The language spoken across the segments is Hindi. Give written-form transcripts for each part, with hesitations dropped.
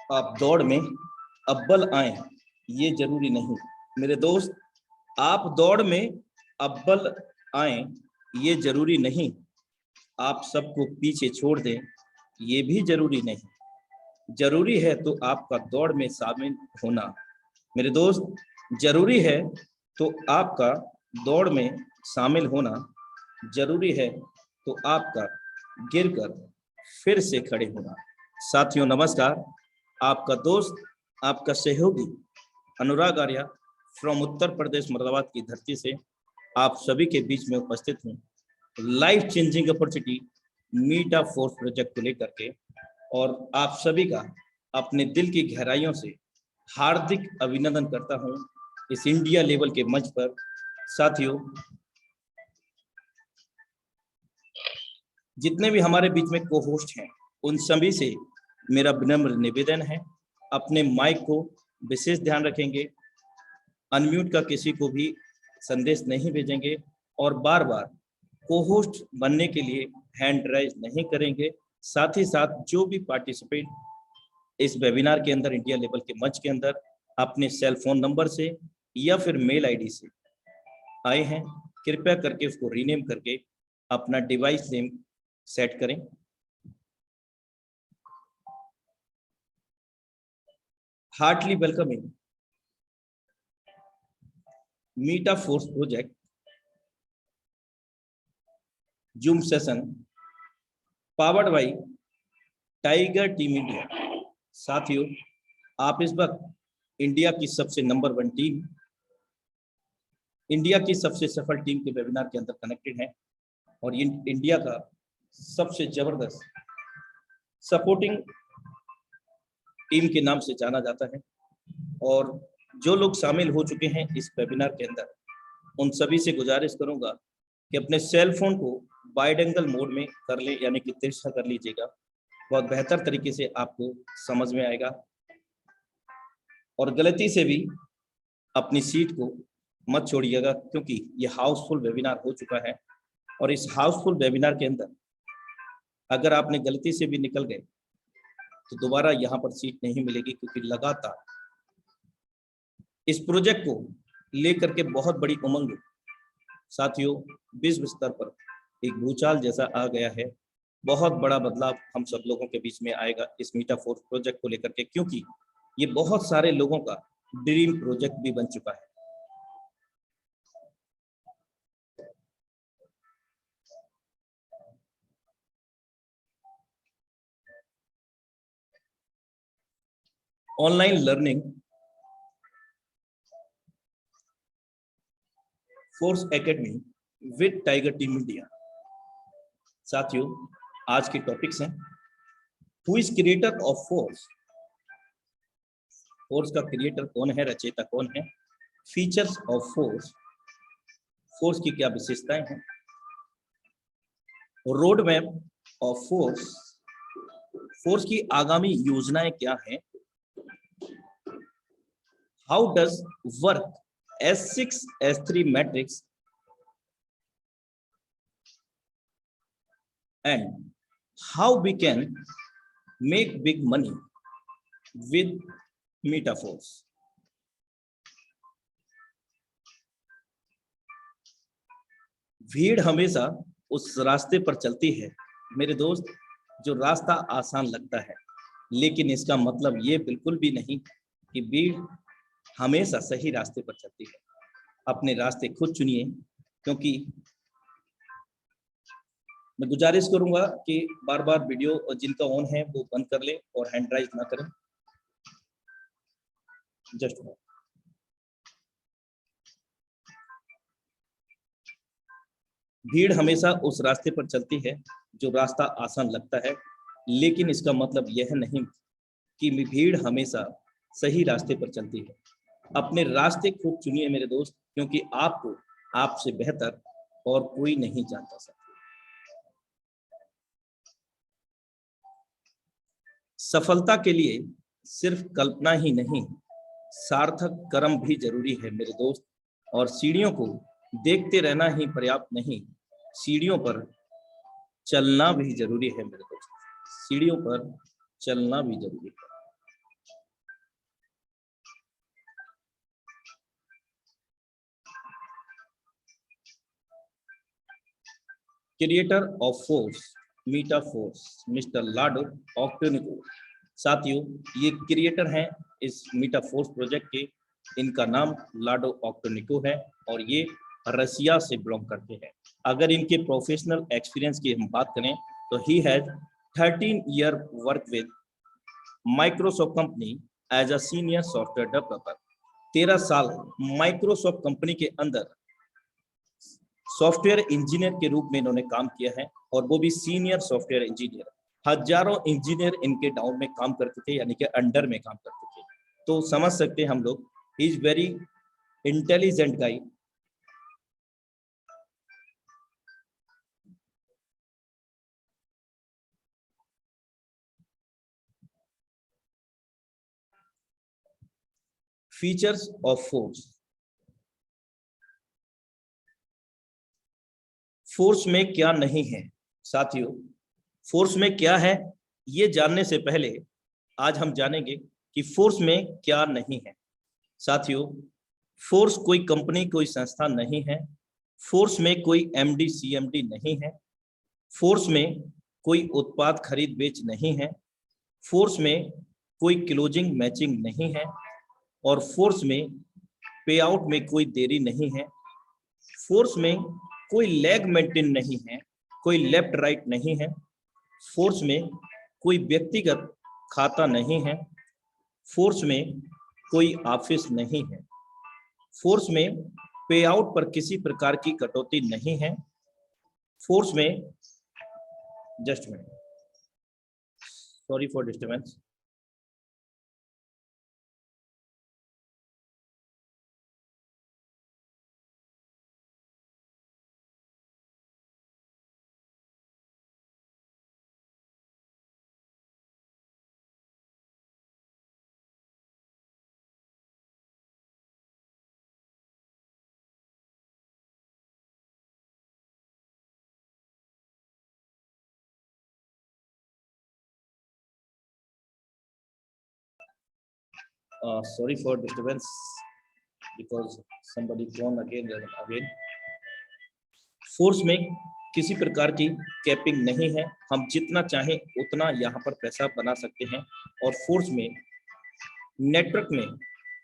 आप दौड़ में अव्वल आए ये जरूरी नहीं। मेरे दोस्त, आप दौड़ में अव्वल आए ये जरूरी नहीं। आप सबको पीछे छोड़ दें ये भी जरूरी नहीं। जरूरी है तो आपका दौड़ में शामिल होना। मेरे दोस्त, जरूरी है तो आपका दौड़ में शामिल होना। जरूरी है तो आपका गिरकर फिर से खड़े होना। साथियों नमस्कार, आपका दोस्त, आपका सहयोगी अनुराग आर्या फ्रॉम उत्तर प्रदेश मुरादाबाद की धरती से आप सभी के बीच में उपस्थित हूँ life changing opportunity Meta Force project को लेकर के, और आप सभी का अपने दिल की गहराइयों से हार्दिक अभिनंदन करता हूं इस इंडिया लेवल के मंच पर। साथियों, जितने भी हमारे बीच में को होस्ट हैं उन सभी से मेरा विनम्र निवेदन है, अपने माइक को विशेष ध्यान रखेंगे, अनम्यूट का किसी को भी संदेश नहीं भेजेंगे और बार बार को होस्ट बनने के लिए हैंड राइज नहीं करेंगे। साथ ही साथ जो भी पार्टिसिपेट इस वेबिनार के अंदर इंडिया लेवल के मंच के अंदर अपने सेल फोन नंबर से या फिर मेल आईडी से आए हैं, कृपया करके उसको रीनेम करके अपना डिवाइस नेम सेट करें। Heartly welcome in Meta Force project Zoom session powered by Tiger team India. साथियों, आप इस वक्त इंडिया की सबसे नंबर 1 टीम, इंडिया की सबसे सफल टीम के वेबिनार के अंदर कनेक्टेड हैं और ये इंडिया का सबसे जबरदस्त सपोर्टिंग टीम के नाम से जाना जाता है। और जो लोग शामिल हो चुके हैं इस वेबिनार के अंदर, उन सभी से गुजारिश करूंगा कि अपने सेल फोन को वाइड एंगल मोड में कर ले, यानी कि तिरछा कर लीजिएगा, बहुत बेहतर तरीके से आपको समझ में आएगा। और गलती से भी अपनी सीट को मत छोड़िएगा, क्योंकि ये हाउसफुल वेबिनार हो चुका है और इस हाउसफुल वेबिनार के अंदर अगर आपने गलती से भी निकल गए तो दोबारा यहाँ पर सीट नहीं मिलेगी, क्योंकि लगातार इस प्रोजेक्ट को लेकर के बहुत बड़ी उमंग साथियों विश्व स्तर पर एक भूचाल जैसा आ गया है। बहुत बड़ा बदलाव हम सब लोगों के बीच में आएगा इस मीटा फोर्स प्रोजेक्ट को लेकर के, क्योंकि ये बहुत सारे लोगों का ड्रीम प्रोजेक्ट भी बन चुका है। Online learning force academy with tiger team India. साथियों, आज के टॉपिक्स हैं who is creator of force. Force का क्रिएटर कौन है, रचयिता कौन है, फीचर्स ऑफ फोर्स, फोर्स की क्या विशेषताएं हैं, road map of force, force की आगामी योजनाएं क्या हैं, how does work S6 S3 matrix and how we can make big money with MetaForce। भीड़ हमेशा उस रास्ते पर चलती है मेरे दोस्त जो रास्ता आसान लगता है, लेकिन इसका मतलब ये बिल्कुल भी नहीं कि भीड़ हमेशा सही रास्ते पर चलती है। अपने रास्ते खुद चुनिए, क्योंकि मैं गुजारिश करूंगा कि बार बार वीडियो जिनका ऑन है वो बंद कर ले और हैंड राइज ना करें। जस्ट भीड़ हमेशा उस रास्ते पर चलती है जो रास्ता आसान लगता है, लेकिन इसका मतलब यह नहीं कि भीड़ हमेशा सही रास्ते पर चलती है। अपने रास्ते खुद चुनिए मेरे दोस्त, क्योंकि आपको आपसे बेहतर और कोई नहीं जानता सकता। सफलता के लिए सिर्फ कल्पना ही नहीं, सार्थक कर्म भी जरूरी है मेरे दोस्त। और सीढ़ियों को देखते रहना ही पर्याप्त नहीं, सीढ़ियों पर चलना भी जरूरी है मेरे दोस्त, सीढ़ियों पर चलना भी जरूरी है। Creator of force Meta Force mister Lado Okhotnikov. साथियों, ये क्रिएटर हैं इस मीटा फोर्स प्रोजेक्ट के। इनका नाम लाडो ऑक्टेनिको है और ये रसिया से बिलोंग करते हैं। अगर इनके प्रोफेशनल एक्सपीरियंस की हम बात करें तो he has 13 year work with Microsoft company as a senior software developer. 13 साल माइक्रोसॉफ्ट कंपनी के अंदर सॉफ्टवेयर इंजीनियर के रूप में इन्होंने काम किया है, और वो भी सीनियर सॉफ्टवेयर इंजीनियर। हजारों इंजीनियर इनके डाउन में काम करते थे, यानी कि अंडर में काम करते थे। तो समझ सकते हैं हम लोग, he is very intelligent guy. Features of force. Force में क्या नहीं है साथियों, फोर्स में क्या है ये जानने से पहले आज हम जानेंगे कि फोर्स में क्या नहीं है। साथियों, फोर्स कोई कंपनी, कोई संस्था नहीं है। फोर्स में कोई एमडी सीएमडी नहीं है। फोर्स में कोई उत्पाद खरीद बेच नहीं है। फोर्स में कोई क्लोजिंग मैचिंग नहीं है, और फोर्स में पे आउट में कोई देरी नहीं है। फोर्स में कोई लेग मेंटेन नहीं है, कोई लेफ्ट राइट नहीं है। फोर्स में कोई व्यक्तिगत खाता नहीं है। फोर्स में कोई ऑफिस नहीं है। फोर्स में पे आउट पर किसी प्रकार की कटौती नहीं है। फोर्स में just minute, sorry for disturbance. Sorry for disturbance because somebody gone again and again. Force में किसी प्रकार की कैपिंग नहीं है, हम जितना चाहें उतना यहाँ पर पैसा बना सकते हैं। और फोर्स में नेटवर्क में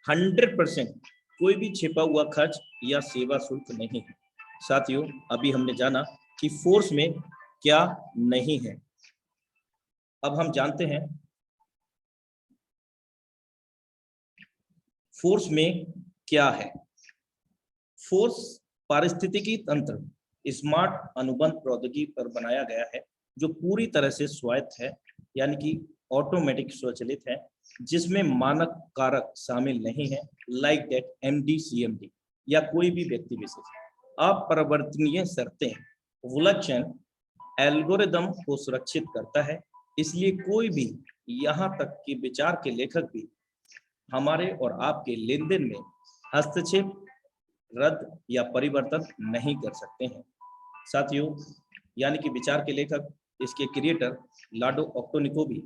100% कोई भी छिपा हुआ खर्च या सेवा शुल्क नहीं है। साथियों, अभी हमने जाना कि फोर्स में क्या नहीं है। अब हम जानते हैं फोर्स में क्या है। फोर्स पारिस्थितिकी तंत्र स्मार्ट अनुबंध प्रौद्योगिकी पर बनाया गया है, जो पूरी तरह से स्वायत्त है, यानी कि ऑटोमेटिक स्वचालित है, जिसमें मानक कारक शामिल नहीं है, लाइक दैट एमडी सीएमडी या कोई भी व्यक्ति विशेष। अपरिवर्तनीय शर्तें विलक्षण एल्गोरिदम को सुरक्षित करता है, इसलिए कोई भी, यहाँ तक कि विचार के लेखक भी हमारे और आपके लेन देन में हस्तक्षेप, रद्द या परिवर्तन नहीं कर सकते हैं। साथियों, यानी कि विचार के लेखक, इसके क्रिएटर लाडो ऑक्टेनिको भी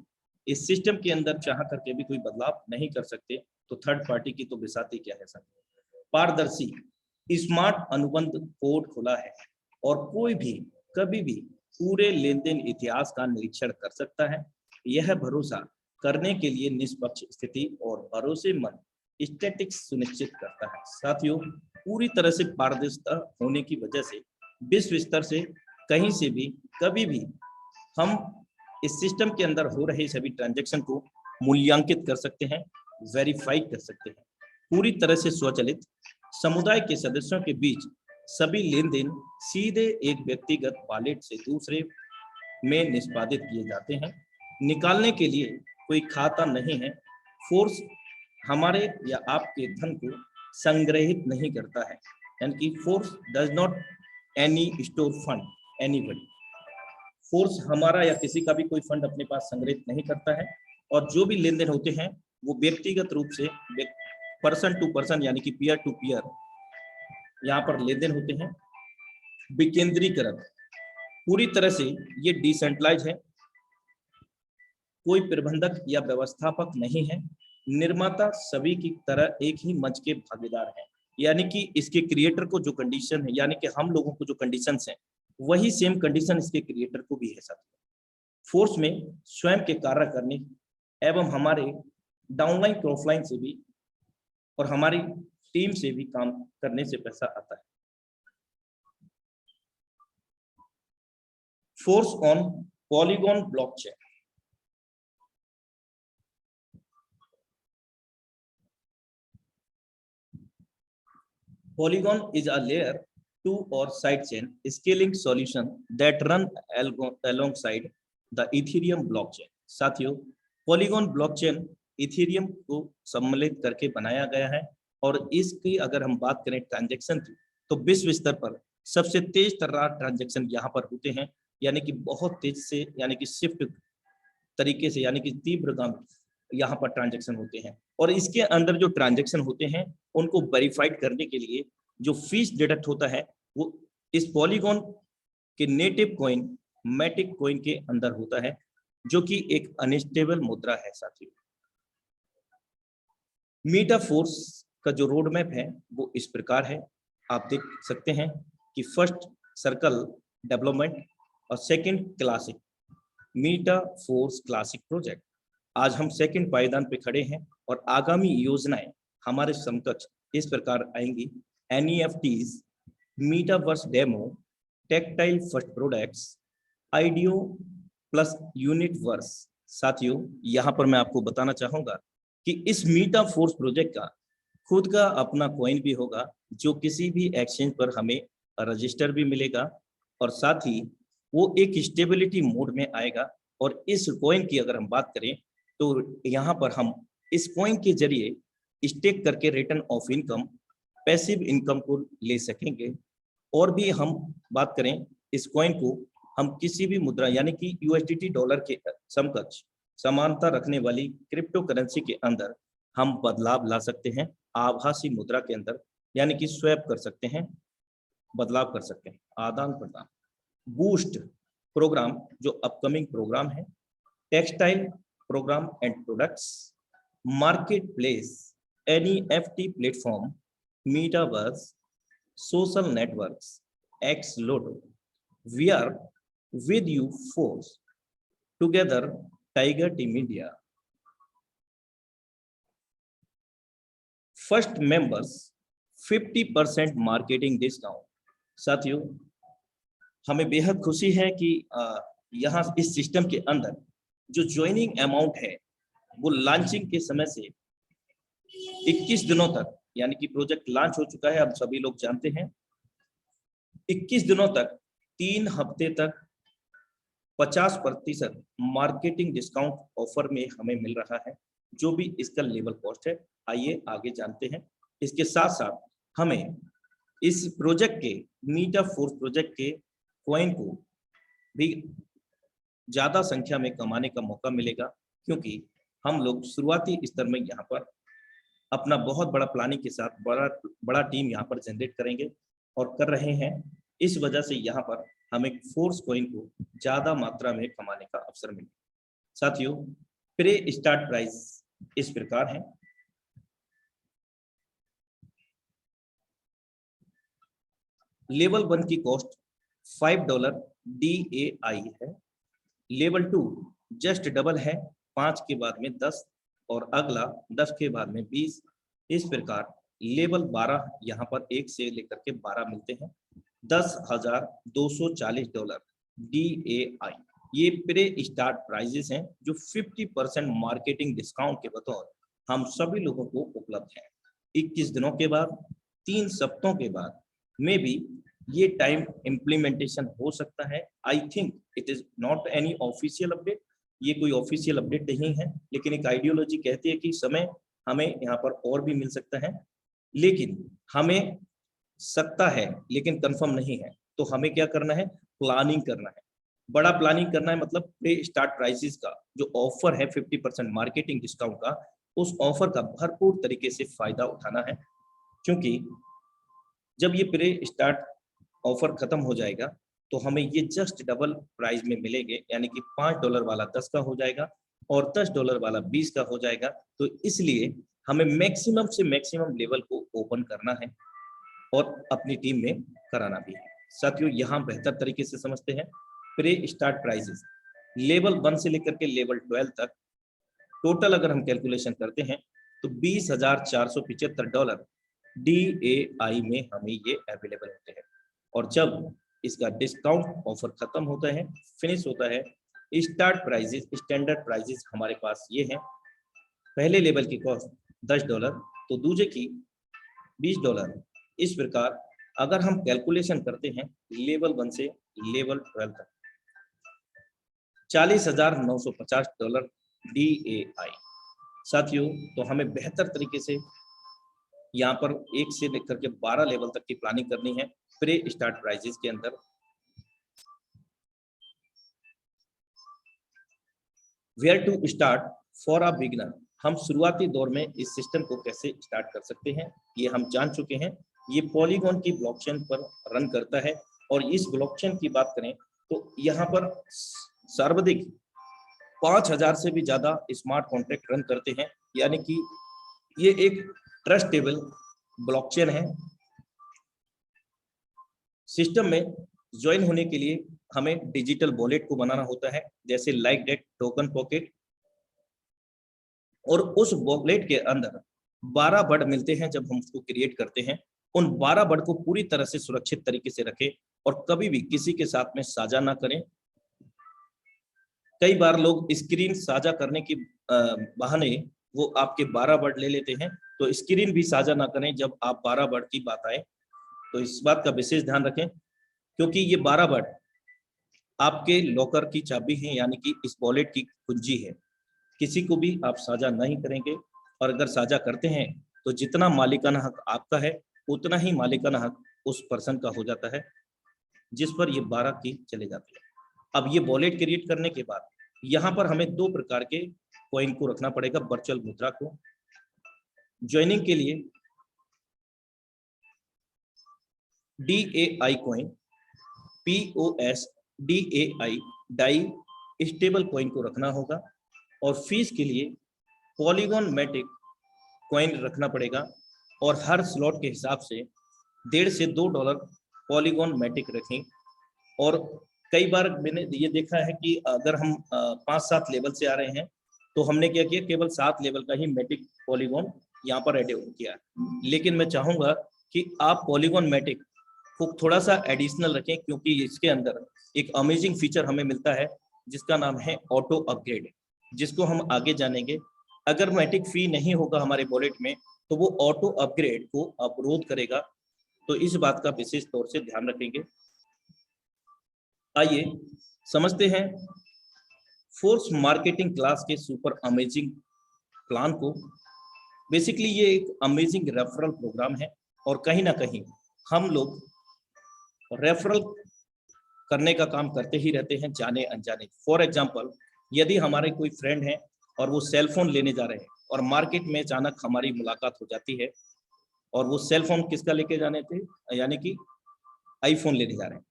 इस सिस्टम के अंदर चाह करके भी कोई बदलाव नहीं कर सकते, तो थर्ड पार्टी की तो बिसाती क्या है। साथियों, पारदर्शी स्मार्ट अनुबंध कोड खुला है, और कोई भी कभी भी पूरे लेन देन इतिहास का निरीक्षण कर सकता है। यह भरोसा करने के लिए निष्पक्ष स्थिति और भरोसेमंद स्टैटिक्स सुनिश्चित करता है। साथियों, पूरी तरह से पारदर्शिता होने की वजह से विश्व स्तर से कहीं से भी कभी भी हम इस सिस्टम के अंदर हो रहे सभी ट्रांजैक्शन को मूल्यांकित कर सकते हैं, वेरीफाई कर सकते हैं। पूरी तरह से स्वचालित समुदाय के सदस्यों के बीच सभी लेन देन सीधे एक व्यक्तिगत वॉलेट से दूसरे में निष्पादित किए जाते हैं। निकालने के लिए कोई खाता नहीं है। फोर्स हमारे या आपके धन को संग्रहित नहीं करता है, यानी कि force does not any store fund anybody. Force हमारा या किसी का भी कोई फंड अपने पास संग्रहित नहीं करता है, और जो भी लेन देन होते हैं वो व्यक्तिगत रूप से पर्सन टू पर्सन, यानी कि पीयर टू पीयर यहाँ पर लेन देन होते हैं। विकेंद्रीकरण, पूरी तरह से ये डिसेंट्रलाइज है, कोई प्रबंधक या व्यवस्थापक नहीं है। निर्माता सभी की तरह एक ही मंच के भागीदार हैं, यानी कि इसके क्रिएटर को जो कंडीशन है, यानी कि हम लोगों को जो कंडीशंस हैं वही सेम कंडीशन इसके क्रिएटर को भी है साथियों। फोर्स में स्वयं के कार्य करने एवं हमारे डाउनलाइन क्रॉसलाइन से भी और हमारी टीम से भी काम करने से पैसा आता है। Force on polygon blockchain. Polygon is a layer 2 or sidechain scaling solution that run alongside the Ethereum blockchain। साथियों, Polygon blockchain Ethereum को सम्मिलित करके बनाया गया है और इसकी अगर हम बात करें ट्रांजैक्शन की, तो विश्व स्तर पर सबसे तेज तर्रार ट्रांजैक्शन यहाँ पर होते हैं, यानी कि बहुत तेज से, यानी कि शिफ्ट तरीके से, यानी कि तीव्रगामी यहाँ पर ट्रांजैक्शन होते हैं। और इसके अंदर जो ट्रांजैक्शन होते हैं उनको वेरीफाइड करने के लिए जो फीस डिडक्ट होता है वो इस पॉलीगॉन के नेटिव कॉइन मैटिक कॉइन के अंदर होता है, जो कि एक अनस्टेबल मुद्रा है साथियों। मीटाफोर्स का जो रोड मैप है वो इस प्रकार है, आप देख सकते हैं कि फर्स्ट सर्कल डेवलपमेंट और सेकंड क्लासिक मीटाफोर्स क्लासिक प्रोजेक्ट। आज हम सेकंड पायदान पे खड़े हैं और आगामी योजनाएं हमारे समकक्ष इस प्रकार आएंगी। NEFTs, metaverse demo, tactile first products, Ideo plus Uniteverse. साथियों, यहाँ पर मैं आपको बताना चाहूंगा कि इस मीटाफोर्स प्रोजेक्ट का खुद का अपना कॉइन भी होगा, जो किसी भी एक्सचेंज पर हमें रजिस्टर भी मिलेगा और साथ ही वो एक स्टेबिलिटी मोड में आएगा। और इस कॉइन की अगर हम बात करें तो यहाँ पर हम इस कॉइन के जरिए स्टेक करके return of income, passive income को ले सकेंगे। और भी हम बात करें इस कॉइन को हम किसी भी मुद्रा यानी कि USDT डॉलर के समकक्ष समानता रखने वाली क्रिप्टो करेंसी के अंदर हम बदलाव ला सकते हैं, आभासी मुद्रा के अंदर, यानी कि स्वैप कर सकते हैं, बदलाव कर सकते हैं, आदान प्रदान। बूस्ट प्रोग्राम जो अपकमिंग प्रोग्राम है, textile program and products, market place, NEFT platform, metaverse, social networks, XLODO, we are with you force together, Tiger Team India। First members 50% marketing discount. साथियों, हमें बेहद खुशी है कि यहाँ इस सिस्टम के अंदर जो ज्वाइनिंग अमाउंट है वो लॉन्चिंग के समय से 21 दिनों तक, यानी कि प्रोजेक्ट लॉन्च हो चुका है, अब सभी लोग जानते हैं, 21 दिनों तक 3 हफ्ते तक 50% मार्केटिंग डिस्काउंट ऑफर में हमें मिल रहा है, जो भी इसका लेवल कॉस्ट है। आइए आगे जानते हैं। इसके साथ साथ हमें इस प्रोजेक्ट के मीटाफोर्स प्रोजेक्ट के कॉइन को भी ज्यादा संख्या में कमाने का मौका मिलेगा, क्योंकि हम लोग शुरुआती स्तर में यहाँ पर अपना बहुत बड़ा प्लानिंग के साथ बड़ा टीम यहाँ पर जनरेट करेंगे और कर रहे हैं। इस वजह से यहाँ पर हमें फोर्स कॉइन को ज्यादा मात्रा में कमाने का अवसर मिले। साथियों, प्रे स्टार्ट प्राइस इस प्रकार है। लेवल 1 की कॉस्ट $5 DAI है। लेवल 2 जस्ट डबल है, 5 के बाद में 10 और अगला 10 के बाद में 20। इस प्रकार लेवल 12 यहाँ पर 1 से लेकर के 12 मिलते हैं। $10,240 DAI ये प्रे स्टार्ट प्राइजेस हैं, जो 50% मार्केटिंग डिस्काउंट के बतौर हम सभी लोगों को उपलब्ध है। 21 दिनों के बाद, 3 सप्ताहों के बाद में भी ये टाइम इम्प्लीमेंटेशन हो सकता है। I think it is not any official update, ये कोई ऑफिशियल अपडेट नहीं है, लेकिन एक आइडियोलॉजी कहती है कि समय हमें यहाँ पर और भी मिल सकता है, लेकिन हमें सकता है लेकिन कंफर्म नहीं है। तो हमें क्या करना है, प्लानिंग करना है, बड़ा प्लानिंग करना है। मतलब प्रे स्टार्ट प्राइसेस का जो ऑफर है 50% मार्केटिंग डिस्काउंट का, उस ऑफर का भरपूर तरीके से फायदा उठाना है, क्योंकि जब ये प्रे स्टार्ट ऑफर खत्म हो जाएगा तो हमें ये जस्ट डबल प्राइस में मिलेंगे, यानी कि $5 वाला 10 का हो जाएगा और $10 वाला 20 का हो जाएगा। तो इसलिए हमें मैक्सिमम से मैक्सिमम लेवल को ओपन करना है और अपनी टीम में कराना भी है। साथियों यहाँ बेहतर तरीके से समझते हैं। प्री स्टार्ट प्राइजेस लेवल 1 से लेकर के लेवल 12 तक टोटल अगर हम कैलकुलेशन करते हैं तो $20,475 DAI में हमें ये अवेलेबल होते हैं। और जब इसका डिस्काउंट ऑफर खत्म होता है, फिनिश होता है, स्टार्ट प्राइजेस स्टैंडर्ड प्राइजेस हमारे पास ये हैं। पहले लेवल की कॉस्ट $10 तो दूसरे की $20। इस प्रकार अगर हम कैलकुलेशन करते हैं लेवल 1 से लेवल 12 तक $40,950 DAI। साथियों तो हमें बेहतर तरीके से यहाँ पर 1 से लेकर के 12 लेवल तक की प्लानिंग करनी है प्री स्टार्ट प्राइजेस के अंदर। Where to start for a beginner, हम शुरुआती दौर में इस सिस्टम को कैसे स्टार्ट कर सकते हैं ये हम जान चुके हैं। ये पॉलीगॉन की ब्लॉकचेन पर रन करता है और इस ब्लॉकचेन की बात करें तो यहाँ पर सर्वाधिक 5,000 से भी ज्यादा स्मार्ट कॉन्ट्रैक्ट रन करते हैं, यानी कि ये एक ट्रस्टेबल ब्लॉकचेन है। सिस्टम में ज्वाइन होने के लिए हमें डिजिटल वॉलेट को बनाना होता है, जैसे लाइक डेट टोकन पॉकेट, और उस वॉलेट के अंदर 12 वर्ड मिलते हैं। जब हम उसको क्रिएट करते हैं उन 12 वर्ड को पूरी तरह से सुरक्षित तरीके से रखें और कभी भी किसी के साथ में साझा ना करें। कई बार लोग स्क्रीन साझा करने की बहाने वो आपके 12 वर्ड ले लेते हैं, तो स्क्रीन भी साझा ना करें जब आप 12 वर्ड की बात आए, तो इस बात का विशेष ध्यान रखें, क्योंकि ये 12 वर्ड आपके लॉकर की चाबी है, यानी कि इस वॉलेट की कुंजी है। किसी को भी आप साझा नहीं करेंगे, और अगर साझा करते हैं तो जितना मालिकाना हक आपका है उतना ही मालिकाना हक उस पर्सन का हो जाता है जिस पर ये 12 की चले जाती है। अब ये वॉलेट क्रिएट करने के बाद यहाँ पर हमें 2 प्रकार के कॉइन को रखना पड़ेगा, वर्चुअल मुद्रा को। ज्वाइनिंग के लिए DAI coin, POS DAI Dai stable coin को रखना होगा, और फीस के लिए पॉलीगॉन मैटिक कॉइन रखना पड़ेगा, और हर स्लॉट के हिसाब से $1.5 से $2 पॉलीगॉन मैटिक रखें। और कई बार मैंने ये देखा है कि अगर हम 5-7 लेवल से आ रहे हैं तो हमने क्या किया, केवल 7 लेवल का ही मैटिक पॉलीगॉन यहाँ पर एड किया। लेकिन मैं चाहूंगा कि आप पॉलीगॉन मैटिक को थोड़ा सा एडिशनल रखें, क्योंकि इसके अंदर एक अमेजिंग फीचर हमें मिलता है जिसका नाम है ऑटो अपग्रेड, जिसको हम आगे जानेंगे। अगर मैटिक फी नहीं होगा हमारे वॉलेट में तो वो ऑटो अपग्रेड को अवरोध करेगा, तो इस बात का विशेष तौर से ध्यान रखेंगे। आइए समझते हैं फोर्स मार्केटिंग क्लास के सुपर अमेजिंग प्लान को। बेसिकली ये एक अमेजिंग रेफरल प्रोग्राम है, और कहीं ना कहीं हम लोग रेफरल करने का काम करते ही रहते हैं जाने अनजाने। फॉर एग्जांपल, यदि हमारे कोई फ्रेंड हैं और वो सेल फोन लेने जा रहे हैं और मार्केट में अचानक हमारी मुलाकात हो जाती है, और वो सेल फोन किसका लेके जाने थे, यानी कि आईफोन लेने जा रहे हैं,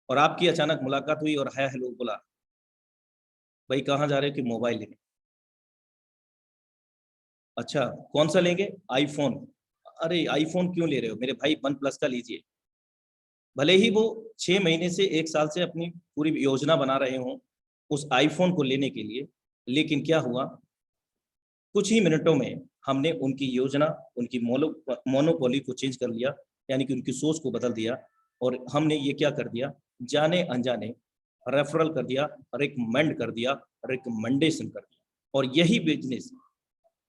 और आपकी अचानक मुलाकात हुई और है हेलो बोला, भाई कहाँ जा रहे हो, कि मोबाइल लेने। अच्छा कौन सा लेंगे, आईफोन। अरे आईफोन क्यों ले रहे हो मेरे भाई, वन प्लस का लीजिए। भले ही वो 6 महीने से 1 साल से अपनी पूरी योजना बना रहे हों उस आईफोन को लेने के लिए, लेकिन क्या हुआ, कुछ ही मिनटों में हमने उनकी योजना, उनकी मोनोपोली को चेंज कर लिया, यानी कि उनकी सोच को बदल दिया, और हमने ये क्या कर दिया, जाने अनजाने रेफरल कर दिया, रिकमेंड कर दिया, रिकमेंडेशन कर दिया। और यही बिजनेस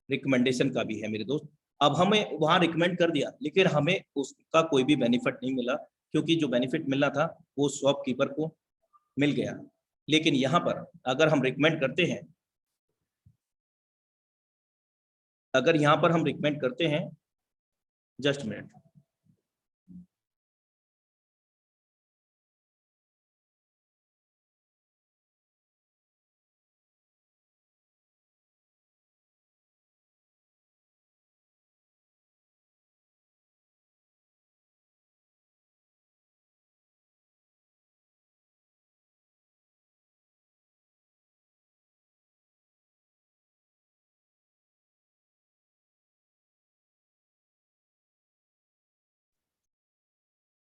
रिकमेंडेशन का भी है मेरे दोस्त। अब हमें वहां रिकमेंड कर दिया, लेकिन हमें उसका कोई भी बेनिफिट नहीं मिला, क्योंकि जो बेनिफिट मिलना था वो शॉपकीपर को मिल गया। लेकिन यहाँ पर अगर हम रिकमेंड करते हैं, अगर यहाँ पर हम रिकमेंड करते हैं, just minute,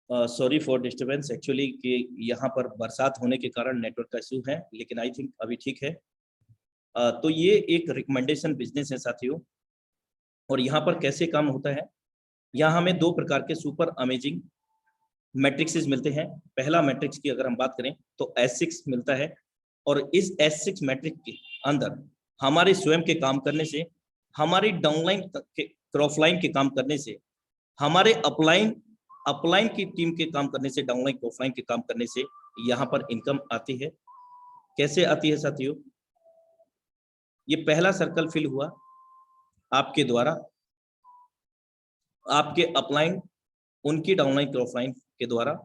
sorry for disturbance, actually कि यहाँ पर बरसात होने के कारण नेटवर्क का इशू है, लेकिन आई थिंक अभी ठीक है। तो ये एक रिकमेंडेशन बिजनेस है साथियों, और यहाँ पर कैसे काम होता है, यहाँ हमें 2 प्रकार के सुपर अमेजिंग मैट्रिक्सेस मिलते हैं। पहला मैट्रिक्स की अगर हम बात करें तो S6 मिलता है, और इस S6 मैट्रिक्स के अंदर हमारे स्वयं के काम करने से, हमारी डाउनलाइन के क्रॉफलाइन के काम करने से, हमारे अपलाइन की टीम के काम करने से, डाउनलाइन क्रॉफलाइन के काम करने से यहाँ पर इनकम आती है। कैसे आती है साथियों, ये पहला सर्कल फिल हुआ आपके द्वारा, आपके अपलाइन उनकी डाउनलाइन क्रॉफलाइन के द्वारा।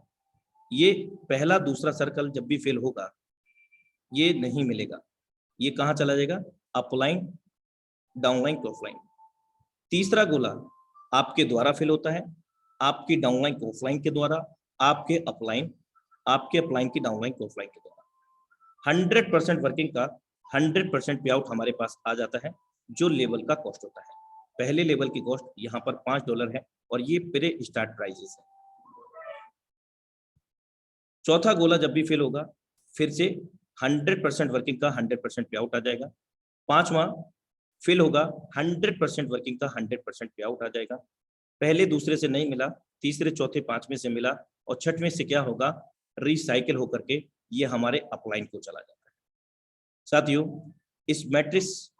ये पहला दूसरा सर्कल जब भी फिल होगा ये नहीं मिलेगा, ये कहाँ चला जाएगा, अपलाइन डाउनलाइन क्रॉफलाइन। तीसरा गोला आपके द्वारा फिल होता है, आपकी डाउनलाइन क्रॉफलाइन के द्वारा, आपके अपलाइन की डाउनलाइन क्रॉफलाइन के द्वारा। 100% वर्किंग का 100% पे आउट हमारे पास आ जाता है, जो लेवल का कॉस्ट होता है। पहले लेवल की कॉस्ट यहाँ पर $5 है, और ये प्री स्टार्ट प्राइजेस है। चौथा गोला जब भी फिल होगा फिर से 100% वर्किंग का 100% पे आउट आ जाएगा। पांचवा फिल होगा 100% वर्किंग का 100% पे आउट आ जाएगा। पहले दूसरे से नहीं मिला, तीसरे चौथे पांचवें से मिला, और छठवें से क्या होगा, रिसाइकिल होकर के ये हमारे अपलाइन को चला जाता है। साथियों, इस मैट्रिक्स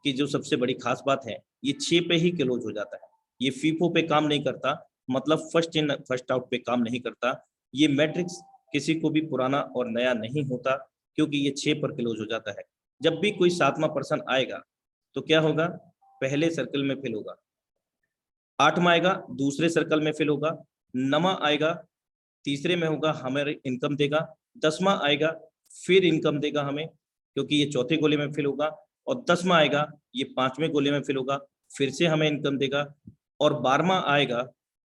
की जो सबसे बड़ी खास बात है, ये 6 पे ही क्लोज हो जाता है। ये फीफो पे काम नहीं करता, मतलब फर्स्ट इन फर्स्ट आउट पे काम नहीं करता। ये मैट्रिक्स किसी को भी पुराना और नया नहीं होता, क्योंकि ये 6 पर क्लोज हो जाता है। जब भी कोई 7वां पर्सन आएगा तो क्या होगा, पहले सर्कल में फिल होगा, 8वां आएगा दूसरे सर्कल में फिल होगा, 9वां आएगा तीसरे में होगा, हमें इनकम देगा, 10वां आएगा फिर इनकम देगा हमें, क्योंकि ये चौथे गोले में फिल होगा, और 10वां आएगा ये 5वें गोले में फिल होगा, फिर से हमें इनकम देगा, और 12वां आएगा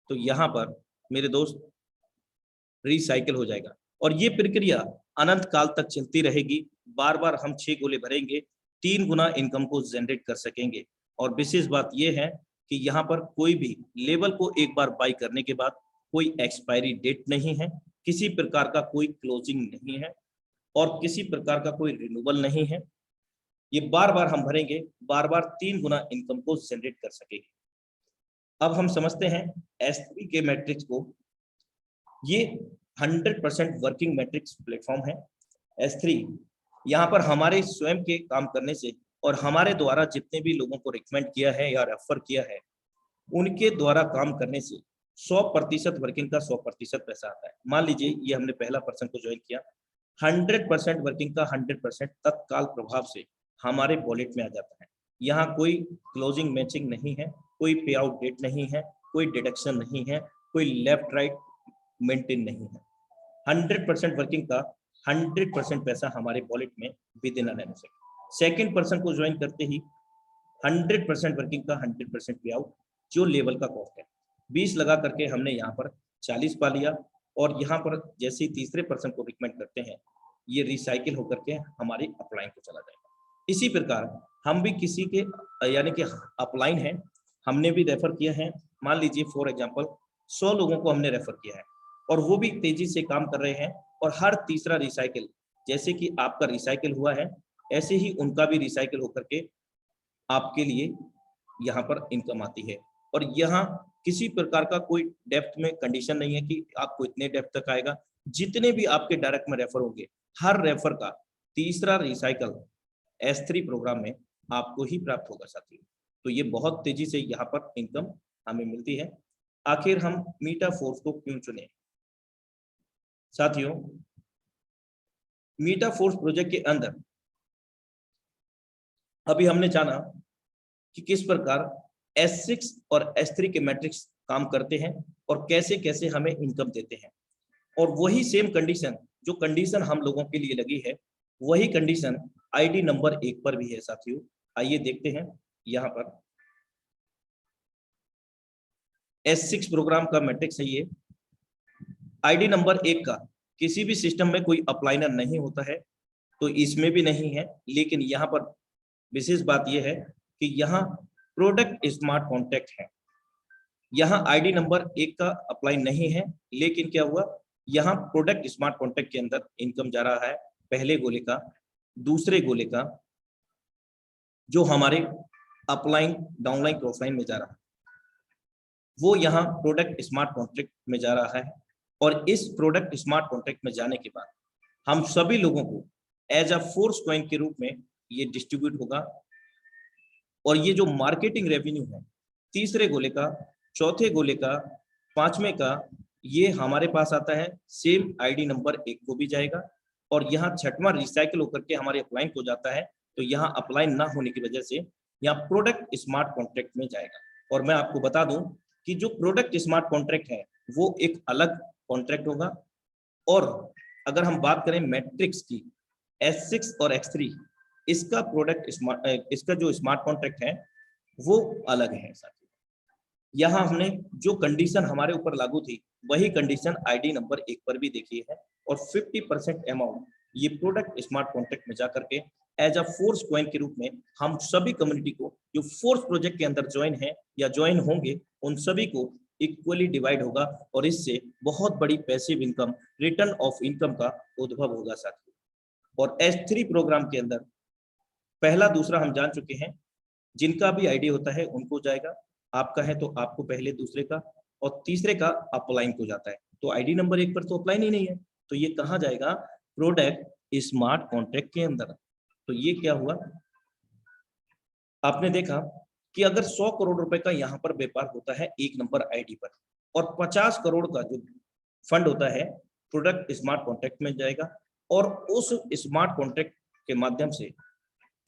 तो यहाँ पर मेरे दोस्त रिसाइकिल हो जाएगा। और ये प्रक्रिया अनंत काल तक चलती रहेगी। बार बार हम 6 गोले भरेंगे, 3 गुना इनकम को जनरेट कर सकेंगे। और विशेष बात यह है कि यहाँ पर कोई भी लेवल को एक बार बाई करने के बाद कोई एक्सपायरी डेट नहीं है, किसी प्रकार का कोई क्लोजिंग नहीं है, और किसी प्रकार का कोई रिन्यूअल नहीं है। ये बार बार हम भरेंगे, बार बार 3 गुना इनकम को जनरेट कर सकेंगे। अब हम समझते हैं S3 के मैट्रिक्स को। ये 100% वर्किंग मैट्रिक्स प्लेटफॉर्म है S3। यहाँ पर हमारे स्वयं के काम करने से, और हमारे द्वारा जितने भी लोगों को रिकमेंड किया है या रेफर किया है, उनके द्वारा काम करने से 100% वर्किंग का 100% पैसा आता है। मान लीजिए ये हमने पहला पर्सन को ज्वाइन किया, 100% वर्किंग का 100% तत्काल प्रभाव से हमारे वॉलेट में आ जाता है। यहाँ कोई क्लोजिंग मैचिंग नहीं है, कोई पे आउट डेट नहीं है, कोई डिडक्शन नहीं है, कोई लेफ्ट राइट मेंटेन नहीं है। 100% वर्किंग का 100% पैसा हमारे वॉलेट में विदिन अ नैनोसेकंड। सेकंड पर्सन को ज्वाइन करते ही 100% वर्किंग का 100% पे आउट, जो लेवल का कॉस्ट है 20 लगा करके हमने यहाँ पर 40 पा लिया। और यहाँ पर जैसे ही तीसरे पर्सन को रिकमेंड करते हैं, ये रिसाइकिल होकर के हमारी अपलाइन को चला जाएगा। इसी प्रकार हम भी किसी के यानी कि अपलाइन है, हमने भी रेफर किया है। मान लीजिए फॉर एग्जांपल 100 लोगों को हमने रेफर किया है, और वो भी तेजी से काम कर रहे हैं, और हर तीसरा रिसाइकिल, जैसे कि आपका रिसाइकिल हुआ है, ऐसे ही उनका भी रिसाइकिल होकर के आपके लिए यहाँ पर इनकम आती है। और यहाँ किसी प्रकार का कोई डेप्थ में कंडीशन नहीं है कि आपको इतने डेप्थ तक आएगा। जितने भी आपके डायरेक्ट में रेफर होंगे, हर रेफर का तीसरा रिसाइकल S3 प्रोग्राम में आपको ही प्राप्त होगा साथियों। तो ये बहुत तेजी से यहाँ पर इनकम हमें मिलती है। आखिर हम मीटाफोर्स को क्यों चुने साथियों? मीटाफोर्स प्रोजेक्ट के अंदर अभी हमने जाना कि किस प्रकार S6 और S3 के मैट्रिक्स काम करते हैं, और कैसे कैसे हमें इनकम देते हैं। और वही सेम कंडीशन, जो कंडीशन हम लोगों के लिए लगी है, वही कंडीशन आईडी नंबर 1 पर भी है साथियों। आइए देखते हैं। यहाँ पर S6 प्रोग्राम का मैट्रिक्स है ये। आईडी नंबर 1 का किसी भी सिस्टम में कोई अपलाइनर नहीं होता है, तो इसमें भी नहीं है। लेकिन यहाँ पर विशेष बात यह है कि यहाँ प्रोडक्ट स्मार्ट कॉन्टैक्ट है। यहाँ आईडी नंबर 1 का अप्लाई नहीं है, लेकिन क्या हुआ, यहाँ प्रोडक्ट स्मार्ट कॉन्ट्रैक्ट के अंदर इनकम जा रहा है पहले गोले का, दूसरे गोले का, जो हमारे अपलाइन डाउनलाइन क्रॉसलाइन में जा रहा है वो यहाँ प्रोडक्ट स्मार्ट कॉन्ट्रैक्ट में जा रहा है। और इस प्रोडक्ट स्मार्ट कॉन्ट्रैक्ट में जाने के बाद हम सभी लोगों को एज अ फोर्स कॉइन के रूप में ये डिस्ट्रीब्यूट होगा। और ये जो मार्केटिंग रेवेन्यू है तीसरे गोले का, चौथे गोले का, पांचवें का, ये हमारे पास आता है सेम आईडी नंबर 1 को भी जाएगा। और यहाँ छठवां रिसाइकिल होकर के हमारे अपलाइन को जाता है, तो यहाँ अपलाइन ना होने की वजह से यहाँ प्रोडक्ट स्मार्ट कॉन्ट्रैक्ट में जाएगा। और मैं आपको बता दूं कि जो प्रोडक्ट स्मार्ट कॉन्ट्रैक्ट है वो एक अलग कॉन्ट्रैक्ट होगा। और अगर हम बात करें मैट्रिक्स की, S6 और X3, इसका प्रोडक्ट इसका जो स्मार्ट कॉन्ट्रैक्ट है वो अलग है साथियों। यहाँ हमने जो कंडीशन हमारे ऊपर लागू थी वही कंडीशन आईडी नंबर 1 पर भी देखी है। और 50% अमाउंट ये प्रोडक्ट स्मार्ट कॉन्ट्रैक्ट में जाकर के एज अ फोर्स कॉइन के रूप में हम सभी कम्युनिटी को जो फोर्स प्रोजेक्ट के अंदर ज्वाइन है या ज्वाइन होंगे उन सभी को इक्वली डिवाइड होगा। और इससे बहुत बड़ी passive income, return of income का उद्भव होगा साथियों। और S3 प्रोग्राम के अंदर पहला दूसरा हम जान चुके हैं, जिनका भी आईडी होता है उनको जाएगा, आपका है तो आपको पहले, दूसरे का, और तीसरे का अपलाइन को जाता है। तो आईडी नंबर 1 पर तो अपलाइन ही नहीं है, तो ये कहाँ जाएगा, प्रोडक्ट स्मार्ट कॉन्ट्रैक्ट के अंदर। तो ये क्या हुआ, आपने देखा कि अगर 100 करोड़ रुपए का यहाँ पर व्यापार होता है 1 नंबर आईडी पर, और 50 करोड़ का जो फंड होता है प्रोडक्ट स्मार्ट कॉन्ट्रैक्ट में जाएगा। और उस स्मार्ट कॉन्ट्रैक्ट के माध्यम से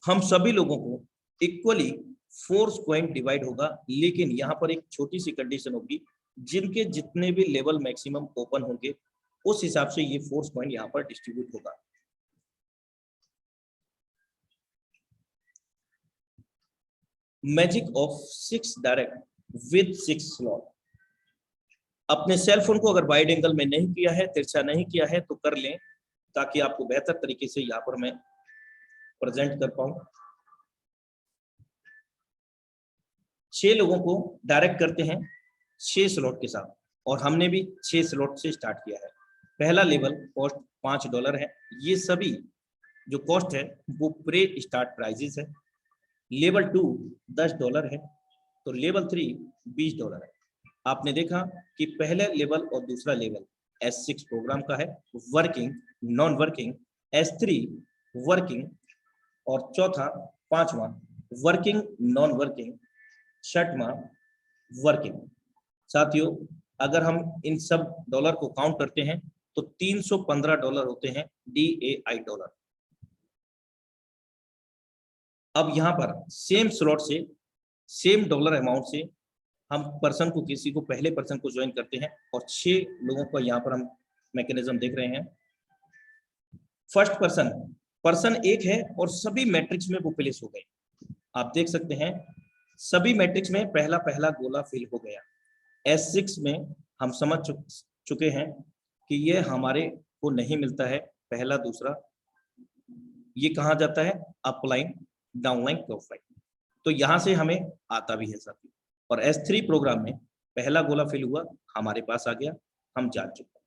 हम सभी लोगों को इक्वली फोर्स कॉइन डिवाइड होगा। लेकिन यहाँ पर एक छोटी सी कंडीशन होगी, जिनके जितने भी लेवल मैक्सिमम ओपन होंगे उस हिसाब से ये फोर्स कॉइन यहाँ पर डिस्ट्रीब्यूट होगा। Magic of 6 direct with 6 slot. अपने सेल फोन को अगर वाइड एंगल में नहीं किया है, तिरछा नहीं किया है, तो कर लें, ताकि आपको बेहतर तरीके से यहाँ पर मैं प्रेजेंट कर पाऊं। 6 लोगों को डायरेक्ट करते हैं 6 स्लॉट के साथ, और हमने भी 6 स्लॉट से स्टार्ट किया है। पहला लेवल कॉस्ट $5 है। ये सभी जो कॉस्ट है वो प्रे स्टार्ट प्राइजेस है। लेवल 2 $10 है, तो लेवल 3 $20 है। आपने देखा कि पहले लेवल और दूसरा लेवल S6 प्रोग्राम का है, working, non working, S3 working, और चौथा, पांचवा वर्किंग, नॉन वर्किंग, छठवां वर्किंग। साथियों, अगर हम इन सब डॉलर को काउंट करते हैं तो $315 होते हैं, DAI डॉलर। अब यहाँ पर सेम स्लॉट से, सेम डॉलर अमाउंट से हम पर्सन को, किसी को, पहले पर्सन को ज्वाइन करते हैं, और 6 लोगों को यहाँ पर हम मैकेनिज्म देख रहे हैं। फर्स्ट पर्सन 1 है और सभी मैट्रिक्स में वो प्लेस हो गए। आप देख सकते हैं सभी मैट्रिक्स में पहला गोला फिल हो गया। S6 में हम समझ चुके हैं कि ये हमारे को नहीं मिलता है पहला दूसरा, ये कहाँ जाता है, अपलाइन, डाउनलाइन, क्रॉसलाइन। तो यहाँ से हमें आता भी है साथी। और S3 प्रोग्राम में पहला गोला फिल हुआ, हमारे पास आ गया, हम जान चुके हैं।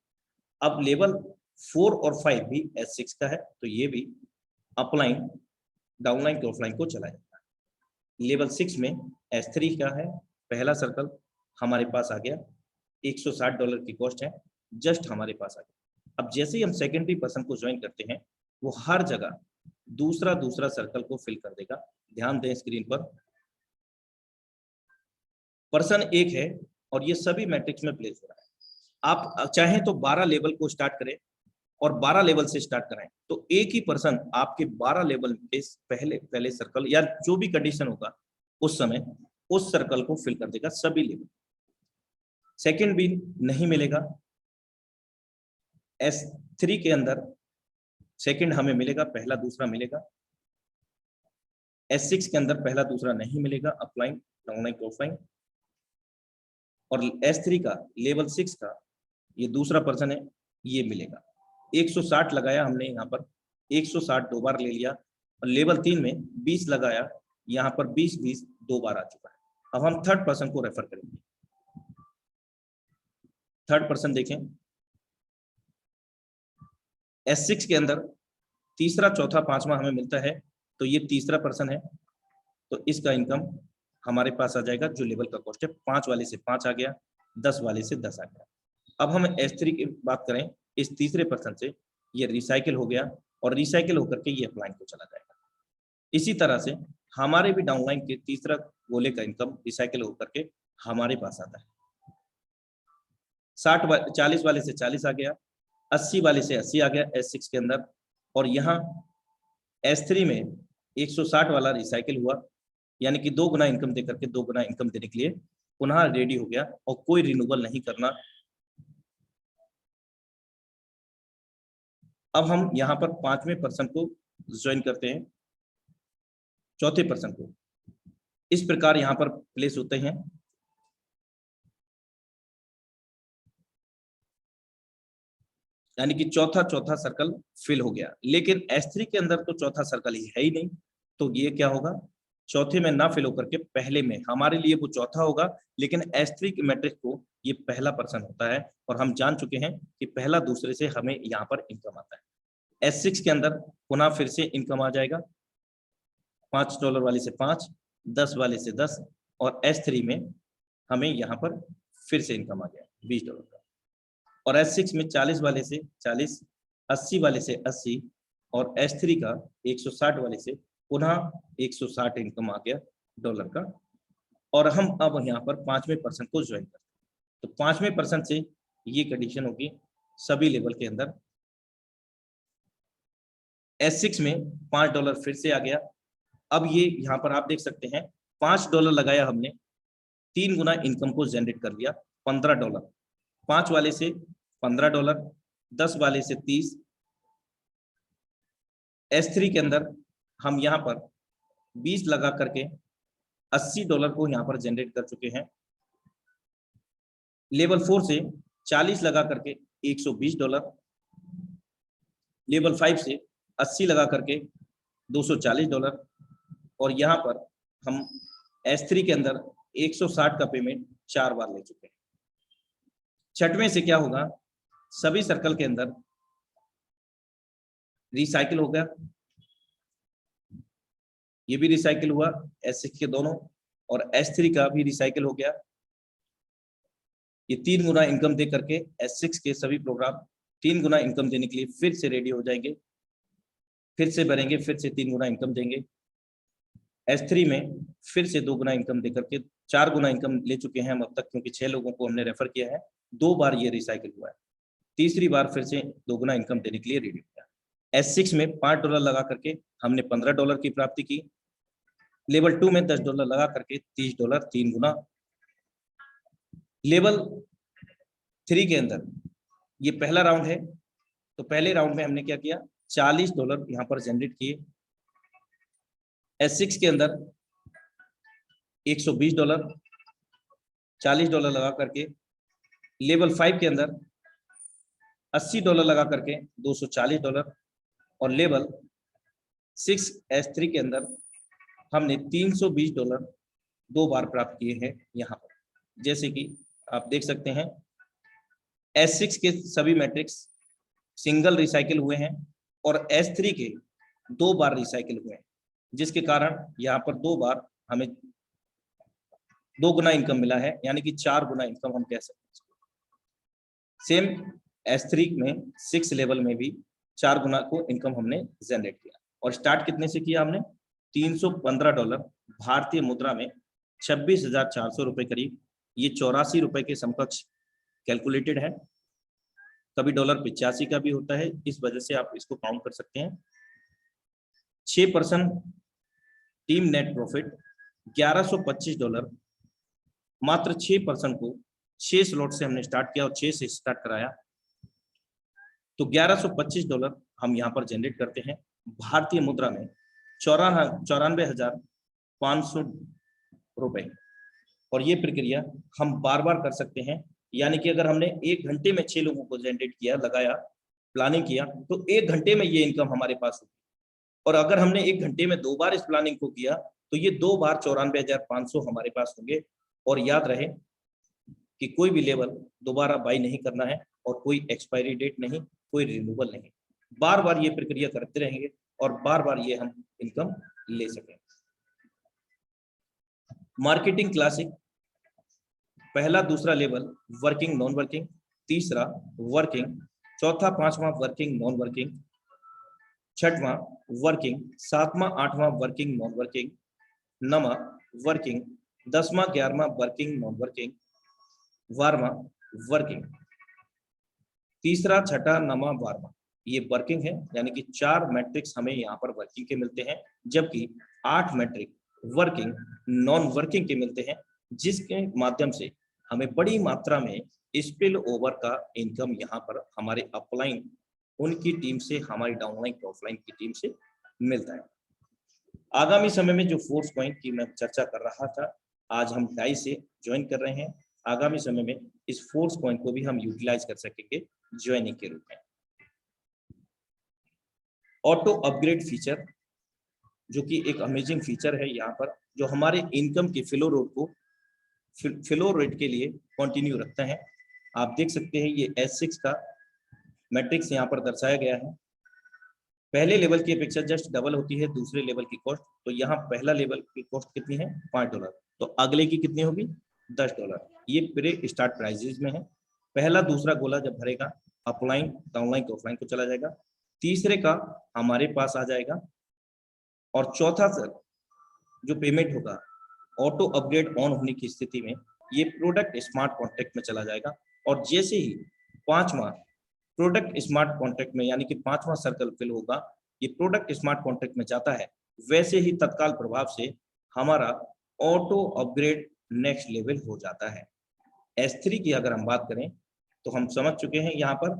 अब लेवल 4 और 5 भी S6 का है, तो ये भी अपलाइन, डाउनलाइन, क्रॉसलाइन को चला जाता है। लेवल 6 में S3 का है, पहला सर्कल हमारे पास आ गया, $160 की कॉस्ट है, जस्ट हमारे पास आ गया। अब जैसे ही हम सेकेंडरी पर्सन को ज्वाइन करते हैं, वो हर जगह दूसरा सर्कल को फिल कर देगा। ध्यान दें स्क्रीन पर, पर्सन 1 है और ये सभी मैट्रिक्स में प्लेस हो रहा है। आप चाहें तो 12 लेवल को स्टार्ट करें और 12 लेवल से स्टार्ट कराएं, तो एक ही पर्सन आपके 12 लेवल पे पहले सर्कल या जो भी कंडीशन होगा उस समय उस सर्कल को फिल कर देगा, सभी लेवल। सेकंड भी नहीं मिलेगा, S3 के अंदर सेकंड हमें मिलेगा, पहला दूसरा मिलेगा। S6 के अंदर पहला दूसरा नहीं मिलेगा, अपलाइन, डाउनलाइन, क्रॉसलाइन। और S3 का, लेवल 6 का ये दूसरा पर्सन है, ये मिलेगा। 160 लगाया हमने यहाँ पर, 160 2 बार ले लिया। और लेवल 3 में 20 लगाया, यहाँ पर 20 2 बार आ चुका है। अब हम थर्ड पर्सन को रेफर करेंगे। थर्ड पर्सन देखें, S6 के अंदर तीसरा, चौथा, पांचवा हमें मिलता है, तो ये तीसरा पर्सन है, तो इसका इनकम हमारे पास आ जाएगा जो लेवल का कॉस्ट है, 5 वाले से 5 आ गया, 10 वाले से 10 आ गया। अब हम S3 की बात करें, इस तीसरे पर्सन से ये रिसाइकिल हो गया और रिसाइकिल होकर के ये अपलाइन को चला जाएगा। इसी तरह से हमारे भी डाउनलाइन के तीसरा गोले का इनकम रिसाइकिल होकर के हमारे पास आता है। 40 वाले से 40 आ गया, 80 वाले से 80 आ गया S6 के अंदर, और यहाँ S3 में 160 वाला रिसाइकिल हुआ, यानी कि 2 गुना इनकम दे करके 2 गुना इनकम देने के लिए पुनः रेडी हो गया और कोई रिन्यूअल नहीं करना। अब हम यहाँ पर 5वें पर्सन को ज्वाइन करते हैं, चौथे पर्सन को इस प्रकार यहाँ पर प्लेस होते हैं। यानी कि चौथा सर्कल फिल हो गया, लेकिन S3 के अंदर तो चौथा सर्कल ही है ही नहीं, तो ये क्या होगा, चौथे में ना फिल होकर के पहले में हमारे लिए वो चौथा होगा, लेकिन S3 के मैट्रिक्स को ये पहला पर्सन होता है, और हम जान चुके हैं कि पहला दूसरे से हमें यहाँ पर इनकम आता है। S6 के अंदर पुनः फिर से इनकम आ जाएगा, $5 वाले से 5, 10 वाले से 10, और S3 में हमें यहाँ पर फिर से इनकम आ गया $20 का, और S6 में 40 वाले से 40, 80 वाले से 80, और S3 का 160 वाले से पुनः 160 इनकम आ गया डॉलर का। और हम अब यहाँ पर 5वें पर्सन को ज्वाइन करते हैं, तो 5वें पर्सन से ये कंडीशन होगी सभी लेवल के अंदर। S6 में $5 फिर से आ गया। अब ये यहाँ पर आप देख सकते हैं $5 लगाया हमने, 3 गुना इनकम को जनरेट कर लिया, $15, 5 वाले से $15, 10 वाले से 30। S3 के अंदर हम यहाँ पर 20 लगा करके $80 को यहाँ पर जनरेट कर चुके हैं। लेवल 4 से 40 लगा करके $120, लेवल 5 से 80 लगा करके $240, और यहाँ पर हम S3 के अंदर 160 का पेमेंट 4 बार ले चुके हैं। छठवें से क्या होगा, सभी सर्कल के अंदर रिसाइकिल हो गया, ये भी रिसाइकिल हुआ S6 के दोनों, और S3 का भी रिसाइकिल हो गया। ये 3 गुना इनकम दे करके S6 के सभी प्रोग्राम 3 गुना इनकम देने के लिए फिर से रेडी हो जाएंगे, फिर से भरेंगे, फिर से 3 गुना इनकम देंगे। S3 में फिर से 2 गुना इनकम दे करके 4 गुना इनकम ले चुके हैं हम अब तक, क्योंकि 6 लोगों को हमने रेफर किया है, 2 बार ये रिसाइकिल हुआ है, तीसरी बार फिर से 2 गुना इनकम देने के लिए रेडी हो गया। S6 में $5 लगा करके हमने $15 की प्राप्ति की, लेवल 2 में $10 लगा करके $30, 3 गुना। लेवल 3 के अंदर ये पहला राउंड है, तो पहले राउंड में हमने क्या किया, $40 यहाँ पर जनरेट किए। S6 के अंदर $120, $40 लगा करके, लेवल 5 के अंदर $80 लगा करके $240, और लेवल 6 S3 के अंदर हमने $320 2 बार प्राप्त किए हैं यहाँ पर। जैसे कि आप देख सकते हैं S6 के सभी मैट्रिक्स सिंगल रिसाइकिल हुए हैं, और S3 के 2 बार रिसाइकिल हुए हैं, जिसके कारण यहाँ पर 2 बार हमें 2 गुना इनकम मिला है, यानी कि 4 गुना इनकम हम कह सकते हैं। सेम S3 में 6 लेवल में भी 4 गुना को इनकम हमने जनरेट किया, और स्टार्ट कितने से किया हमने, $315 भारतीय मुद्रा में 26,400 रुपए करीब, ये 84 रुपए के समकक्ष कैलकुलेटेड है। कभी $85 का भी होता है, इस वजह से आप इसको काउंट कर सकते हैं। 6% टीम नेट प्रॉफिट $1125, मात्र 6% को 6 स्लॉट से हमने स्टार्ट किया और 6 से स्टार्ट कराया, तो $1125 हम यहाँ पर जनरेट करते हैं भारतीय मुद्रा में 94,500 रुपए। और ये प्रक्रिया हम बार बार कर सकते हैं, यानी कि अगर हमने 1 घंटे में 6 लोगों को जनरेट किया, लगाया, प्लानिंग किया, तो 1 घंटे में ये इनकम हमारे पास होगी। और अगर हमने 1 घंटे में 2 बार इस प्लानिंग को किया, तो ये 2 बार 94,500 हमारे पास होंगे। और याद रहे कि कोई भी लेवल दोबारा बाई नहीं करना है और कोई एक्सपायरी डेट नहीं, कोई रिन्यूअल नहीं, बार बार ये प्रक्रिया करते रहेंगे और बार बार ये हम इनकम ले सकें। मार्केटिंग क्लासिक, पहला दूसरा लेवल वर्किंग नॉन वर्किंग, तीसरा वर्किंग, चौथा पांचवा वर्किंग नॉन वर्किंग, छठवां वर्किंग, सातवां आठवां वर्किंग नॉन वर्किंग, नवा वर्किंग, 10वां 11वां वर्किंग नॉन वर्किंग, 12वां वर्किंग, तीसरा छठा नवा 12वां ये वर्किंग है, यानी कि 4 मैट्रिक्स हमें यहाँ पर वर्किंग के मिलते हैं, जबकि 8 मैट्रिक वर्किंग नॉन वर्किंग के मिलते हैं, जिसके माध्यम से हमें बड़ी मात्रा में स्पिल ओवर का इनकम यहाँ पर हमारे अपलाइन उनकी टीम से, हमारी डाउनलाइन ऑफलाइन की टीम से मिलता है। आगामी समय में जो फोर्स कॉइन की मैं चर्चा कर रहा था, आज हम डाई से ज्वाइन कर रहे हैं। आगामी समय में इस फोर्स कॉइन को भी हम यूटिलाइज कर सकेंगे ज्वाइनिंग के रूप में। ऑटो अपग्रेड फीचर, जो कि एक अमेजिंग फीचर है यहाँ पर, जो हमारे इनकम के फ्लो रेट के लिए कंटिन्यू रखता है। आप देख सकते हैं ये S6 का मैट्रिक्स यहाँ पर दर्शाया गया है। पहले लेवल की अपेक्षा जस्ट डबल होती है दूसरे लेवल की कॉस्ट, तो यहाँ पहला लेवल की कॉस्ट कितनी है $5, तो अगले की कितनी होगी $10। ये प्री स्टार्ट प्राइजेज में है। पहला दूसरा गोला जब भरेगा अपलाइन डाउनलाइन ऑफलाइन को चला जाएगा, तीसरे का हमारे पास आ जाएगा, और चौथा सर जो पेमेंट होगा ऑटो अपग्रेड ऑन होने की स्थिति में ये प्रोडक्ट स्मार्ट कॉन्ट्रैक्ट में चला जाएगा। और जैसे ही पांचवा प्रोडक्ट स्मार्ट कॉन्ट्रैक्ट में, यानी कि पांचवा सर्कल फिल होगा, ये प्रोडक्ट स्मार्ट कॉन्ट्रैक्ट में जाता है, वैसे ही तत्काल प्रभाव से हमारा ऑटो अपग्रेड नेक्स्ट लेवल हो जाता है। S3 की अगर हम बात करें तो हम समझ चुके हैं यहाँ पर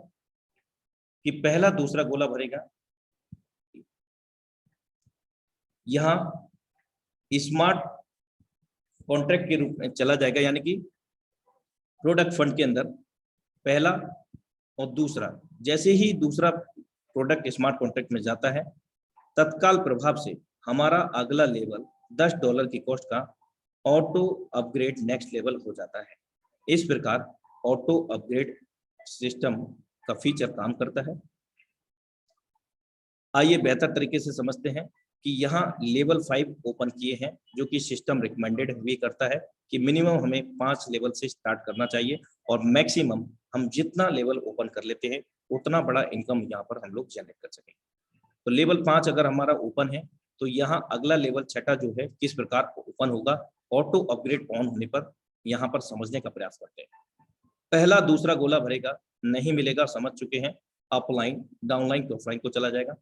कि पहला दूसरा गोला भरेगा, यहाँ स्मार्ट कॉन्ट्रैक्ट के रूप में चला जाएगा, यानी कि प्रोडक्ट फंड के अंदर पहला और दूसरा, जैसे ही दूसरा प्रोडक्ट स्मार्ट कॉन्ट्रैक्ट में जाता है, तत्काल प्रभाव से हमारा अगला लेवल $10 की कॉस्ट का ऑटो अपग्रेड नेक्स्ट लेवल हो जाता है। इस प्रकार ऑटो अपग्रेड सिस्टम का फीचर काम करता है। आइए बेहतर तरीके से समझते हैं कि यहाँ लेवल 5 ओपन किए हैं, जो कि सिस्टम रिकमेंडेड भी करता है कि मिनिमम हमें 5 लेवल से स्टार्ट करना चाहिए, और मैक्सिमम हम जितना लेवल ओपन कर लेते हैं उतना बड़ा इनकम यहाँ पर हम लोग जनरेट कर सकें। तो लेवल 5 अगर हमारा ओपन है तो यहाँ अगला लेवल छठा जो है किस प्रकार ओपन होगा ऑटो अपग्रेड ऑन होने पर, यहाँ पर समझने का प्रयास करते हैं। पहला दूसरा गोला भरेगा, नहीं मिलेगा, समझ चुके हैं, अपलाइन डाउनलाइन ऑफलाइन को चला जाएगा,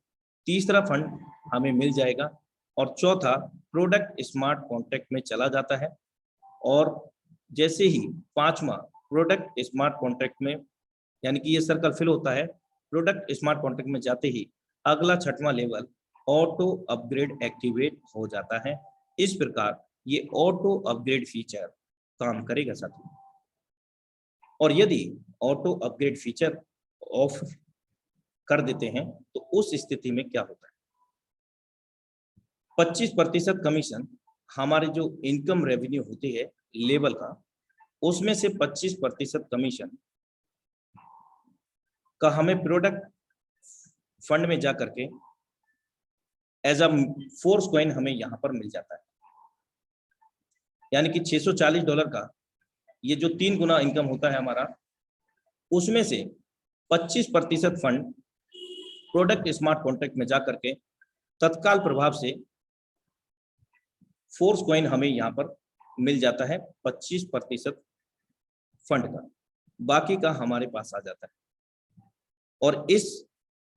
तीसरा फंड हमें मिल जाएगा, और चौथा प्रोडक्ट स्मार्ट कॉन्ट्रैक्ट में चला जाता है। और जैसे ही पांचवा प्रोडक्ट स्मार्ट कॉन्ट्रैक्ट में, यानी कि ये सर्कल फिल होता है, प्रोडक्ट स्मार्ट कॉन्ट्रैक्ट में जाते ही अगला छठवां लेवल ऑटो अपग्रेड एक्टिवेट हो जाता है। इस प्रकार ये ऑटो अपग्रेड फीचर काम करेगा साथियों। और यदि ऑटो अपग्रेड फीचर ऑफ कर देते हैं तो उस स्थिति में क्या होता है, 25% कमीशन हमारे जो इनकम रेवेन्यू होती है लेवल का, उसमें से 25% कमीशन का हमें प्रोडक्ट फंड में जा करके एज अ फोर्स कॉइन हमें यहां पर मिल जाता है। यानी कि $640 का ये जो 3 गुना इनकम होता है हमारा, उसमें से 25% फंड प्रोडक्ट स्मार्ट कॉन्ट्रैक्ट में जा करके तत्काल प्रभाव से फोर्स कॉइन हमें यहाँ पर मिल जाता है 25% फंड का, बाकी का हमारे पास आ जाता है। और इस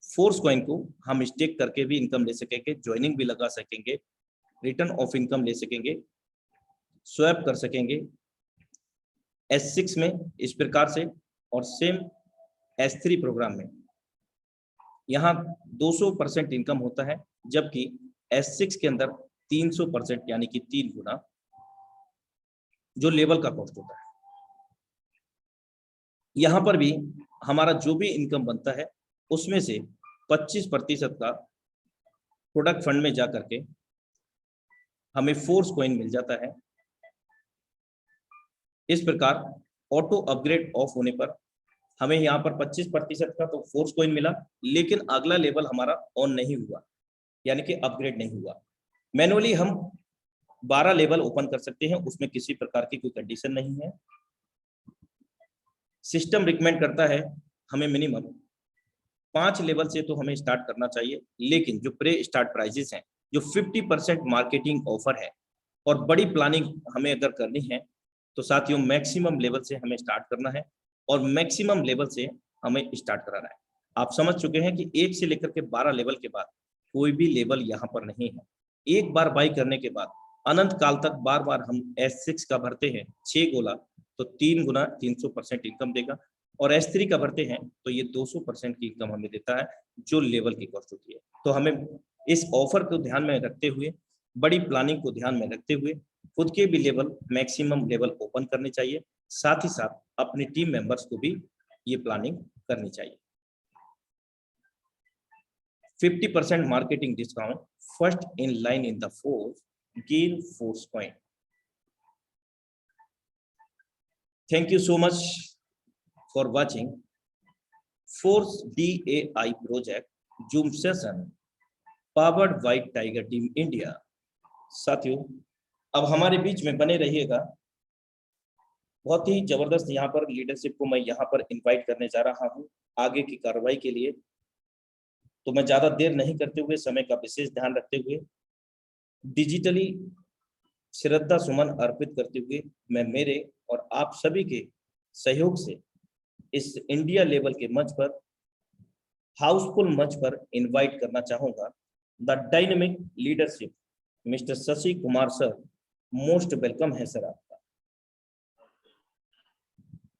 फोर्स कॉइन को हम स्टेक करके भी इनकम ले सकेंगे, ज्वाइनिंग भी लगा सकेंगे, रिटर्न ऑफ इनकम ले सकेंगे, स्वैप कर सकेंगे S6 में इस प्रकार से, और सेम S3 प्रोग्राम में यहाँ 200% इनकम होता है, जबकि S6 के अंदर 300% यानी कि 3 गुना जो लेवल का कॉस्ट होता है। यहाँ पर भी हमारा जो भी इनकम बनता है उसमें से 25% का प्रोडक्ट फंड में जा करके हमें फोर्स कॉइन मिल जाता है। इस प्रकार ऑटो अपग्रेड ऑफ होने पर हमें यहाँ पर 25% का तो फोर्स कॉइन मिला, लेकिन अगला लेवल हमारा ऑन नहीं हुआ, यानी कि अपग्रेड नहीं हुआ। मैनुअली हम 12 लेवल ओपन कर सकते हैं, उसमें किसी प्रकार की कोई कंडीशन नहीं है। सिस्टम रिकमेंड करता है हमें मिनिमम 5 लेवल से तो हमें स्टार्ट करना चाहिए, लेकिन जो प्रे स्टार्ट प्राइजेस हैं, जो 50% मार्केटिंग ऑफर है और बड़ी प्लानिंग हमें अगर करनी है तो साथियों मैक्सिमम लेवल से हमें स्टार्ट करना है और मैक्सिमम लेवल से हमें स्टार्ट कराना है। आप समझ चुके हैं कि 1 से लेकर के 12 लेवल के बाद कोई भी लेवल यहाँ पर नहीं है। एक बार बाई करने के बाद अनंत काल तक बार बार हम S6 का भरते हैं 6 गोला तो 3 गुना 300% इनकम देगा, और S3 का भरते हैं तो ये 200% की इनकम हमें देता है, जो लेवल की कॉस्ट होती है। तो हमें इस ऑफर को ध्यान में रखते हुए, बड़ी प्लानिंग को ध्यान में रखते हुए खुद के भी लेवल मैक्सिमम लेवल ओपन करने चाहिए, साथ ही साथ अपनी टीम मेंबर्स को भी ये प्लानिंग करनी चाहिए। 50% marketing discount, first in line in the force, gain force point. Thank you so much for watching Force DAI project Zoom session powered by Tiger Team India. साथियों, अब हमारे बीच में बने रहिएगा। बहुत ही जबरदस्त यहाँ पर लीडरशिप को मैं यहाँ पर इनवाइट करने जा रहा हूँ आगे की कार्रवाई के लिए। तो मैं ज्यादा देर नहीं करते हुए, समय का विशेष ध्यान रखते हुए, डिजिटली श्रद्धा सुमन अर्पित करते हुए मैं मेरे और आप सभी के सहयोग से इस इंडिया लेवल के मंच पर, हाउसफुल मंच पर इनवाइट करना चाहूंगा the dynamic leadership mister Shashi Kumar sir. Most welcome है सर आपका।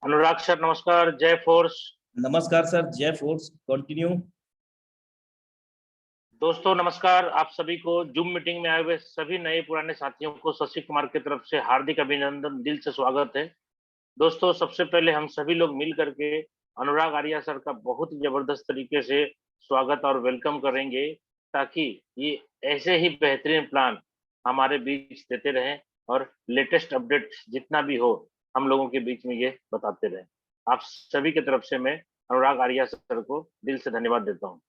अनुराग सर नमस्कार, जय फोर्स। नमस्कार सर, जय फोर्स, कंटिन्यू। दोस्तों नमस्कार, आप सभी को जूम मीटिंग में आए हुए सभी नए पुराने साथियों को शशि कुमार की तरफ से हार्दिक अभिनंदन, दिल से स्वागत है। दोस्तों सबसे पहले हम सभी लोग मिल करके अनुराग आर्या सर का बहुत ही जबरदस्त तरीके से स्वागत और वेलकम करेंगे, ताकि ये ऐसे ही बेहतरीन प्लान हमारे बीच देते रहें और लेटेस्ट अपडेट जितना भी हो हम लोगों के बीच में ये बताते रहें। आप सभी की तरफ से मैं अनुराग आर्या सर को दिल से धन्यवाद देता हूँ।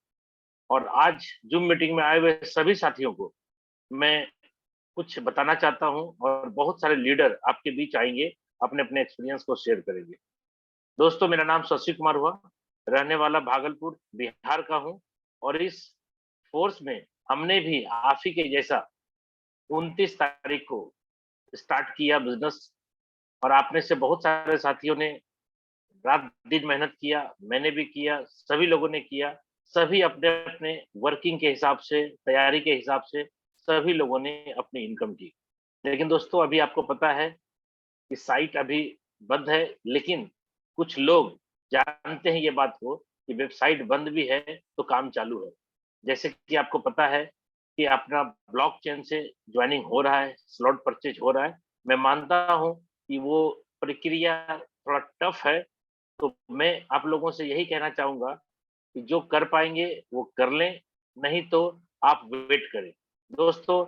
और आज जूम मीटिंग में आए हुए सभी साथियों को मैं कुछ बताना चाहता हूं और बहुत सारे लीडर आपके बीच आएंगे, अपने अपने एक्सपीरियंस को शेयर करेंगे। दोस्तों मेरा नाम शशि कुमार हुआ, रहने वाला भागलपुर बिहार का हूं, और इस फोर्स में हमने भी आप ही के जैसा 29 तारीख को स्टार्ट किया बिजनेस, और आपने से बहुत सारे साथियों ने रात दिन मेहनत किया, मैंने भी किया, सभी लोगों ने किया, सभी अपने अपने वर्किंग के हिसाब से, तैयारी के हिसाब से सभी लोगों ने अपनी इनकम की। लेकिन दोस्तों अभी आपको पता है कि साइट अभी बंद है, लेकिन कुछ लोग जानते हैं ये बात को कि वेबसाइट बंद भी है तो काम चालू है। जैसे कि आपको पता है कि अपना ब्लॉकचेन से ज्वाइनिंग हो रहा है, स्लॉट परचेज हो रहा है। मैं मानता हूं कि वो प्रक्रिया थोड़ा टफ है, तो मैं आप लोगों से यही कहना चाहूंगा कि जो कर पाएंगे वो कर लें, नहीं तो आप वेट करें। दोस्तों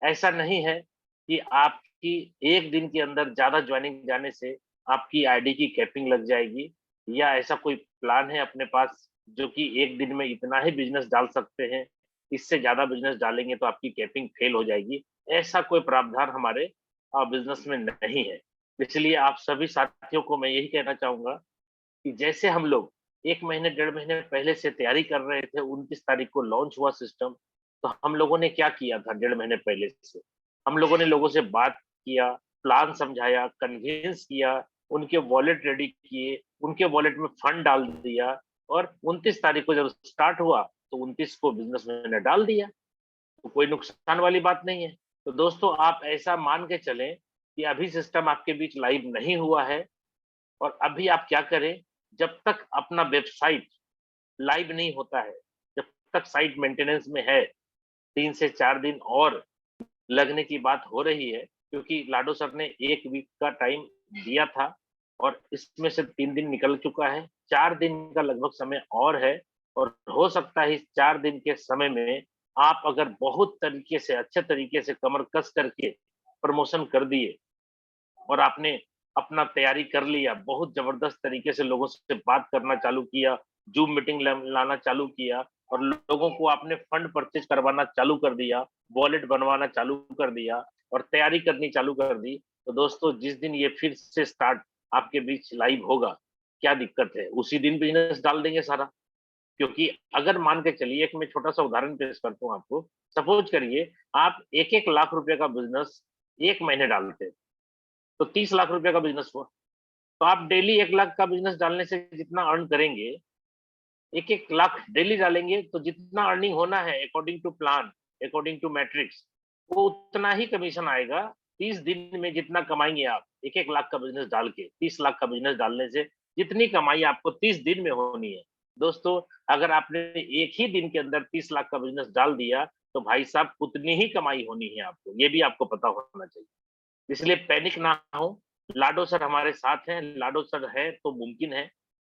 ऐसा नहीं है कि आपकी एक दिन के अंदर ज्यादा ज्वाइनिंग जाने से आपकी आईडी की कैपिंग लग जाएगी, या ऐसा कोई प्लान है अपने पास जो कि एक दिन में इतना ही बिजनेस डाल सकते हैं, इससे ज्यादा बिजनेस डालेंगे तो आपकी कैपिंग फेल हो जाएगी। ऐसा कोई प्रावधान हमारे बिजनेस में नहीं है। इसलिए आप सभी साथियों को मैं यही कहना चाहूंगा कि जैसे हम लोग 1 महीने 1.5 महीने पहले से तैयारी कर रहे थे, 29 तारीख को लॉन्च हुआ सिस्टम, तो हम लोगों ने क्या किया था 1.5 महीने पहले से? हम लोगों ने लोगों से बात किया, प्लान समझाया, कन्विंस किया, उनके वॉलेट रेडी किए, उनके वॉलेट में फंड डाल दिया, और 29 तारीख को जब स्टार्ट हुआ तो 29 को बिजनेस मैंने डाल दिया, तो कोई नुकसान वाली बात नहीं है। तो दोस्तों आप ऐसा मान के चलें कि अभी सिस्टम आपके बीच लाइव नहीं हुआ है, और अभी आप क्या करें, जब तक अपना वेबसाइट लाइव नहीं होता है, जब तक साइट मेंटेनेंस में है, 3 से 4 दिन और लगने की बात हो रही है, क्योंकि लाडो सर ने 1 वीक का टाइम दिया था और इसमें से 3 दिन निकल चुका है, 4 दिन का लगभग समय और है। और हो सकता है इस 4 दिन के समय में आप अगर बहुत तरीके से, अच्छे तरीके से कमर कस करके प्रमोशन कर दिए और आपने अपना तैयारी कर लिया, बहुत जबरदस्त तरीके से लोगों से बात करना चालू किया, जूम मीटिंग लाना चालू किया और लोगों को आपने फंड परचेज करवाना चालू कर दिया, वॉलेट बनवाना चालू कर दिया और तैयारी करनी चालू कर दी, तो दोस्तों जिस दिन ये फिर से स्टार्ट आपके बीच लाइव होगा, क्या दिक्कत है? उसी दिन बिजनेस डाल देंगे सारा। क्योंकि अगर मान के चलिए, एक मैं छोटा सा उदाहरण पेश करता हूँ आपको। सपोज करिए आप 1-1 लाख रुपए का बिजनेस 1 महीने डालते हैं, तो 30 लाख रुपए का बिजनेस हुआ। तो आप डेली 1 लाख का बिजनेस डालने से जितना अर्न करेंगे, 1-1 लाख डेली डालेंगे तो जितना अर्निंग होना है according to plan, according to matrix, वो उतना ही कमीशन आएगा 30 दिन में। जितना कमाएंगे आप 1-1 लाख का बिजनेस डाल के, 30 लाख का बिजनेस डालने से जितनी कमाई आपको 30 दिन में होनी है। दोस्तों अगर आपने एक ही दिन के अंदर 30 लाख का बिजनेस डाल दिया, तो भाई साहब उतनी ही कमाई होनी है आपको, ये भी आपको पता होना चाहिए। इसलिए पैनिक ना हो। लाडो सर हमारे साथ हैं, लाडो सर है तो मुमकिन है।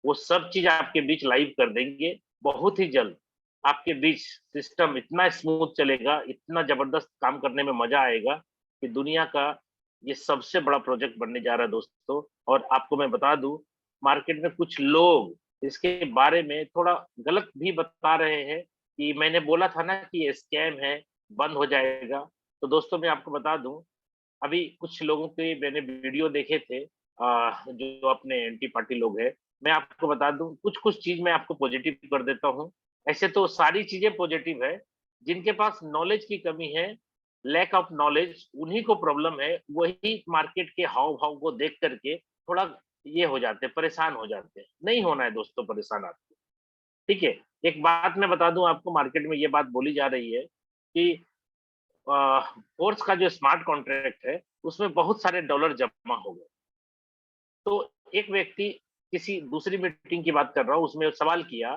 वो सब चीज आपके बीच लाइव कर देंगे बहुत ही जल्द। आपके बीच सिस्टम इतना स्मूथ चलेगा, इतना जबरदस्त काम करने में मजा आएगा कि दुनिया का ये सबसे बड़ा प्रोजेक्ट बनने जा रहा है दोस्तों। और आपको मैं बता दूं, मार्केट में कुछ लोग इसके बारे में थोड़ा गलत भी बता रहे हैं कि मैंने बोला था ना कि ये स्कैम है, बंद हो जाएगा। तो दोस्तों मैं आपको बता दूं, अभी कुछ लोगों के मैंने वीडियो देखे थे, जो अपने एंटी पार्टी लोग हैं। मैं आपको बता दूं, कुछ कुछ चीज मैं आपको पॉजिटिव कर देता हूं। ऐसे तो सारी चीजें पॉजिटिव है। जिनके पास नॉलेज की कमी है, लैक ऑफ नॉलेज, उन्हीं को प्रॉब्लम है। वही मार्केट के हाव भाव को देख करके थोड़ा ये हो जाते हैं, परेशान हो जाते हैं। नहीं होना है दोस्तों परेशान आपको, ठीक है। एक बात मैं बता दूं आपको, मार्केट में ये बात बोली जा रही है कि फोर्स का जो स्मार्ट कॉन्ट्रैक्ट है, उसमें बहुत सारे डॉलर जमा हो गए। तो एक व्यक्ति, किसी दूसरी मीटिंग की बात कर रहा हूँ, उसमें सवाल किया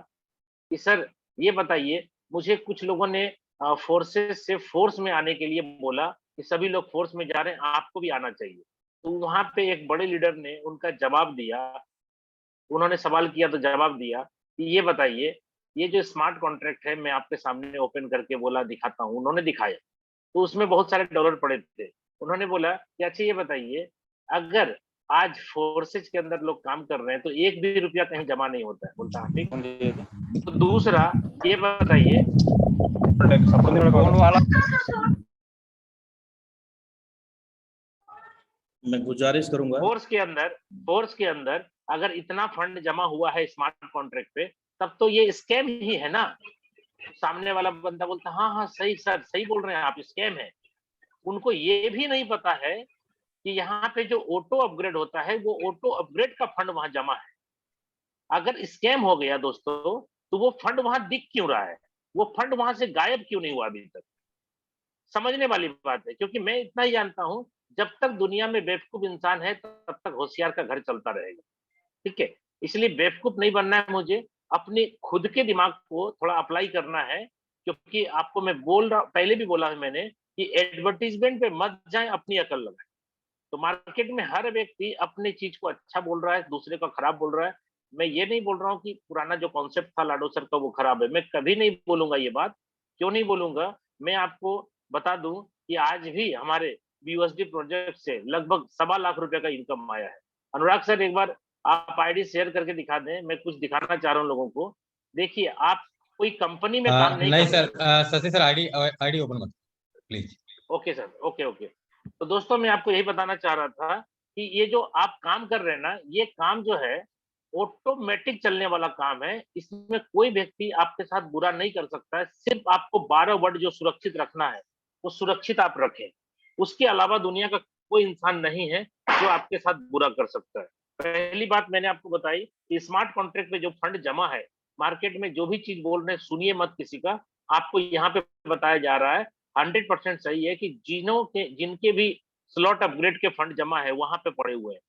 कि सर ये बताइए, मुझे कुछ लोगों ने फोर्सेस से फोर्स में आने के लिए बोला कि सभी लोग फोर्स में जा रहे हैं, आपको भी आना चाहिए। तो वहां पे एक बड़े लीडर ने उनका जवाब दिया, उन्होंने सवाल किया तो जवाब दिया कि ये बताइए, ये जो स्मार्ट कॉन्ट्रैक्ट है, मैं आपके सामने ओपन करके बोला दिखाता हूँ। उन्होंने दिखाया तो उसमें बहुत सारे डॉलर पड़े थे। उन्होंने बोला कि अच्छा ये बताइए, अगर आज फोर्सेज के अंदर लोग काम कर रहे हैं तो एक भी रुपया कहीं जमा नहीं होता है। बोलता हाँ ठीक। तो दूसरा ये बताइए, मैं गुजारिश करूंगा। फोर्स के अंदर अगर इतना फंड जमा हुआ है स्मार्ट कॉन्ट्रैक्ट पे, तब तो ये स्कैम ही है ना। सामने वाला बंदा बोलता हाँ हाँ सही सर, सही बोल रहे हैं आप, स्कैम है। उनको ये भी नहीं पता है कि यहाँ पे जो ऑटो अपग्रेड होता है, वो ऑटो अपग्रेड का फंड वहां जमा है। अगर स्कैम हो गया दोस्तों, तो वो फंड वहां दिख क्यों रहा है? वो फंड वहां से गायब क्यों नहीं हुआ अभी तक? समझने वाली बात है। क्योंकि मैं इतना ही जानता हूं, जब तक दुनिया में बेवकूफ इंसान है, तब तक होशियार का घर चलता रहेगा, ठीक है। इसलिए बेवकूफ नहीं बनना है मुझे, अपने खुद के दिमाग को थोड़ा अप्लाई करना है। क्योंकि आपको मैं बोल रहा, पहले भी बोला है मैंने कि एडवर्टीजमेंट पे मत जाए, अपनी अकल लगाए। तो मार्केट में हर व्यक्ति अपनी चीज को अच्छा बोल रहा है, दूसरे का खराब बोल रहा है। मैं ये नहीं बोल रहा हूँ कि पुराना जो कॉन्सेप्ट था लाडो सर का वो खराब है, मैं कभी नहीं बोलूंगा ये बात। क्यों नहीं बोलूंगा? मैं आपको बता दूं कि आज भी हमारे बीयूएसडी प्रोजेक्ट से लगभग 1.25 लाख रुपए का इनकम आया है। अनुराग सर एक बार आप आईडी शेयर करके दिखा दें, मैं कुछ दिखाना चाह रहा हूँ लोगों को। देखिए, आप कोई कंपनी में काम नहीं नहीं कर सर, रहे। Shashi sir ID ID open मत please. Okay sir, okay okay. तो दोस्तों मैं आपको यही बताना चाह रहा था कि ये जो आप काम कर रहे हैं ना, ये काम जो है ऑटोमेटिक चलने वाला काम है। इसमें कोई व्यक्ति आपके साथ बुरा नहीं कर सकता है। सिर्फ आपको 12 वर्ड जो सुरक्षित रखना है, वो सुरक्षित आप रखें। उसके अलावा दुनिया का कोई इंसान नहीं है जो आपके साथ बुरा कर सकता है। पहली बात मैंने आपको बताई कि स्मार्ट कॉन्ट्रैक्ट पे जो फंड जमा है, मार्केट में जो भी चीज बोल रहे हैं सुनिए मत किसी का। आपको यहाँ पे बताया जा रहा है 100% सही है कि जिनके भी स्लॉट अपग्रेड के फंड जमा है, वहां पे पड़े हुए हैं।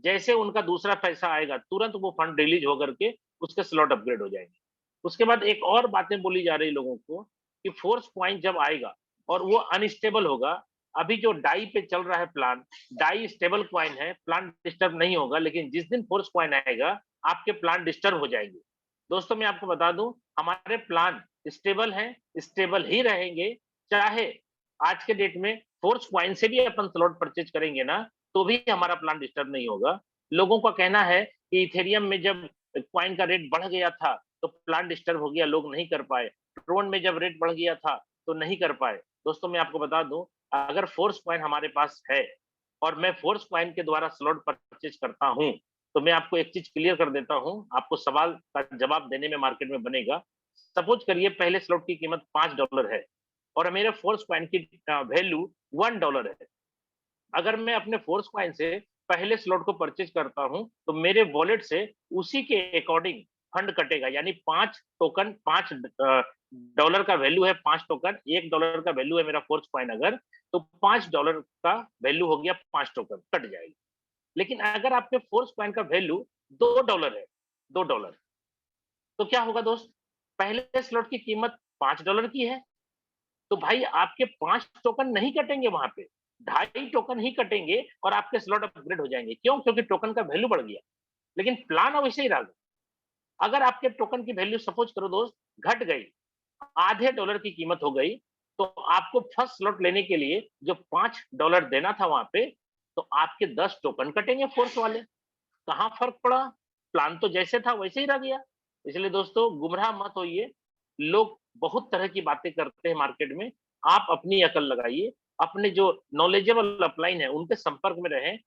जैसे उनका दूसरा पैसा आएगा, तुरंत वो फंड रिलीज होकर के उसके स्लॉट अपग्रेड हो जाएंगे। उसके बाद एक और बातें बोली जा रही लोगों को कि फोर्स पॉइंट जब आएगा और वो अनस्टेबल होगा। अभी जो डाई पे चल रहा है प्लान, डाई स्टेबल कॉइन है, प्लान डिस्टर्ब नहीं होगा। लेकिन जिस दिन फोर्स कॉइन आएगा, आपके प्लान डिस्टर्ब हो जाएंगे। दोस्तों मैं आपको बता दूं, हमारे प्लान स्टेबल हैं, स्टेबल ही रहेंगे। चाहे आज के डेट में फोर्स क्वाइन से भी अपन स्लॉट परचेज करेंगे ना, तो भी हमारा प्लान डिस्टर्ब नहीं होगा। लोगों का कहना है कि इथेरियम में जब कॉइन का रेट बढ़ गया था तो प्लान डिस्टर्ब हो गया, लोग नहीं कर पाए। ट्रोन में जब रेट बढ़ गया था तो नहीं कर पाए। दोस्तों मैं आपको बता दूं, अगर फोर्स कॉइन हमारे पास है और मैं फोर्स कॉइन के द्वारा स्लॉट परचेज करता हूं, तो मैं आपको एक चीज क्लियर कर देता हूं, आपको सवाल का जवाब देने में मार्केट में बनेगा। सपोज करिए पहले स्लॉट की कीमत $5 है और मेरे फोर्स कॉइन की वैल्यू $1 है। अगर मैं अपने फोर्स कॉइन से पहले स्लॉट को परचेज करता हूं तो मेरे वॉलेट से उसी के अकॉर्डिंग फंड कटेगा, यानी 5 टोकन, $5 का वैल्यू है 5 टोकन, $1 का वैल्यू है मेरा फोर्स कॉइन, अगर तो $5 का वैल्यू हो गया 5 टोकन, कट जाएगी। लेकिन अगर आपके फोर्स कॉइन का वैल्यू $2 है, $2, तो क्या होगा दोस्त, पहले स्लॉट की कीमत $5 की है, तो भाई आपके 5 टोकन नहीं कटेंगे, वहां पे 2.5 टोकन ही कटेंगे और आपके स्लॉट अपग्रेड हो जाएंगे। क्यों? क्योंकि टोकन का वैल्यू बढ़ गया। लेकिन प्लान वैसे ही रहा। अगर आपके टोकन की वैल्यू सपोज करो दोस्त घट गई, आधे डॉलर की कीमत हो गई, तो आपको फर्स्ट स्लॉट लेने के लिए जो $5 देना था वहां पे, तो आपके 10 टोकन कटेंगे फोर्स वाले। कहां फर्क पड़ा? प्लान तो जैसे था वैसे ही रह गया। इसलिए दोस्तों गुमराह मत होइए। लोग बहुत तरह की बातें करते हैं मार्केट में, आप अपनी अकल लगाइए, अपने जो नॉलेजेबल अपलाइन है उनके संपर्क में रहें।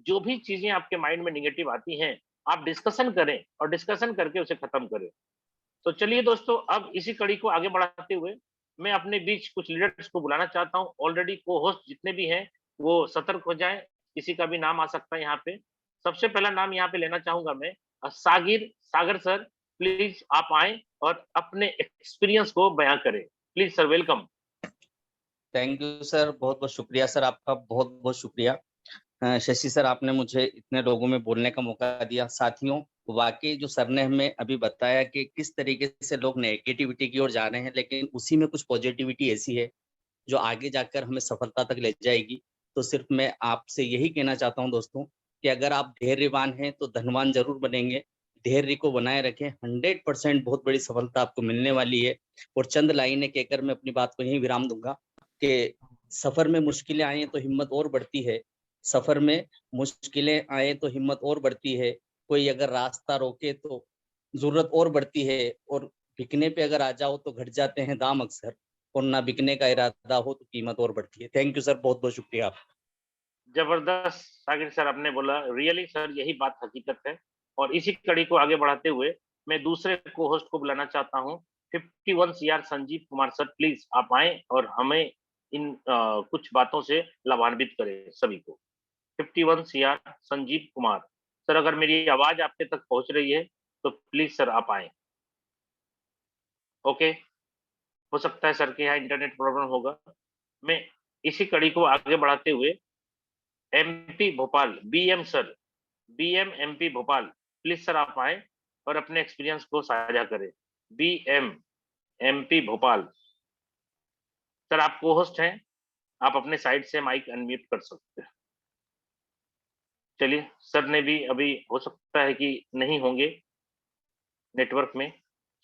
जो भी चीजें आपके माइंड में निगेटिव आती हैं, आप डिस्कशन करें और डिस्कशन करके उसे खत्म करें। तो चलिए दोस्तों, अब इसी कड़ी को आगे बढ़ाते हुए मैं अपने बीच कुछ लीडर्स को बुलाना चाहता हूं। ऑलरेडी को होस्ट जितने भी हैं वो सतर्क हो जाएं, किसी का भी नाम आ सकता है यहाँ पे। सबसे पहला नाम यहाँ पे लेना चाहूंगा मैं, सागर सर, प्लीज आप आए और अपने एक्सपीरियंस को बयां करें। Please sir, welcome. Thank you sir, बहुत बहुत शुक्रिया सर, आपका बहुत बहुत शुक्रिया। शशि सर, आपने मुझे इतने लोगों में बोलने का मौका दिया। साथियों, वाकई जो सर ने हमें अभी बताया कि किस तरीके से लोग नेगेटिविटी की ओर जा रहे हैं, लेकिन उसी में कुछ पॉजिटिविटी ऐसी है जो आगे जाकर हमें सफलता तक ले जाएगी। तो सिर्फ मैं आपसे यही कहना चाहता हूं दोस्तों कि अगर आप धैर्यवान हैं तो धनवान जरूर बनेंगे। धैर्य को बनाए रखें, 100% बहुत बड़ी सफलता आपको मिलने वाली है। और चंद लाइनें कहकर मैं अपनी बात को यहीं विराम दूंगा कि सफर में मुश्किलें आए तो हिम्मत और बढ़ती है, सफर में मुश्किलें आए तो हिम्मत और बढ़ती है, कोई अगर रास्ता रोके तो जरूरत और बढ़ती है, और बिकने पे अगर आ जाओ तो घट जाते हैं दाम अक्सर, और ना बिकने का इरादा हो तो कीमत और बढ़ती है। थैंक यू सर, बहुत बहुत शुक्रिया आप। जबरदस्त सागिर सर आपने बोला, रियली सर यही बात हकीकत है। और इसी कड़ी को आगे बढ़ाते हुए मैं दूसरे को होस्ट को बुलाना चाहता हूं, 51 CR Sanjeev Kumar sir, please आप आए और हमें इन कुछ बातों से लाभान्वित करें सभी को। 51 CR संजीव कुमार सर, अगर मेरी आवाज आपके तक पहुंच रही है तो प्लीज सर आप आए। ओके, हो सकता है सर के यहाँ इंटरनेट प्रॉब्लम होगा। मैं इसी कड़ी को आगे बढ़ाते हुए MP Bhopal, BM sir, BM MP Bhopal, please sir आप आए और अपने एक्सपीरियंस को साझा करें। BM MP भोपाल सर, आप को होस्ट हैं, आप अपने साइड से माइक अनम्यूट कर सकते हैं। चलिए, सर ने भी अभी हो सकता है कि नहीं होंगे नेटवर्क में।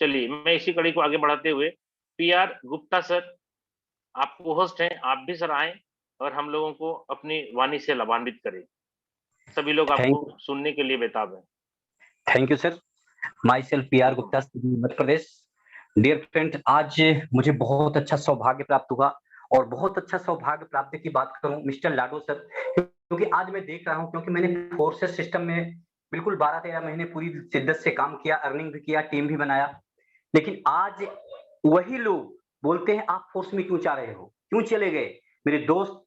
चलिए, मैं इसी कड़ी को आगे बढ़ाते हुए PR गुप्ता सर, आप को होस्ट हैं, आप भी सर आए और हम लोगों को अपनी वाणी से लाभान्वित करें। सभी लोग आपको सुनने के लिए बेताब हैं। Thank you sir. Myself PR Gupta, Madhya Pradesh. Dear friend, आज मुझे बहुत अच्छा सौभाग्य प्राप्त हुआ, और बहुत अच्छा सौभाग्य प्राप्ति की बात करूं मिस्टर लाडो सर, क्योंकि आज मैं देख रहा हूं, क्योंकि मैंने फोर्सेस सिस्टम में बिल्कुल 12-13 महीने पूरी शिद्दत से काम किया, अर्निंग भी किया, टीम भी बनाया, लेकिन आज वही लोग बोलते हैं आप फोर्स में क्यों जा रहे हो, क्यों चले गए। मेरे दोस्त,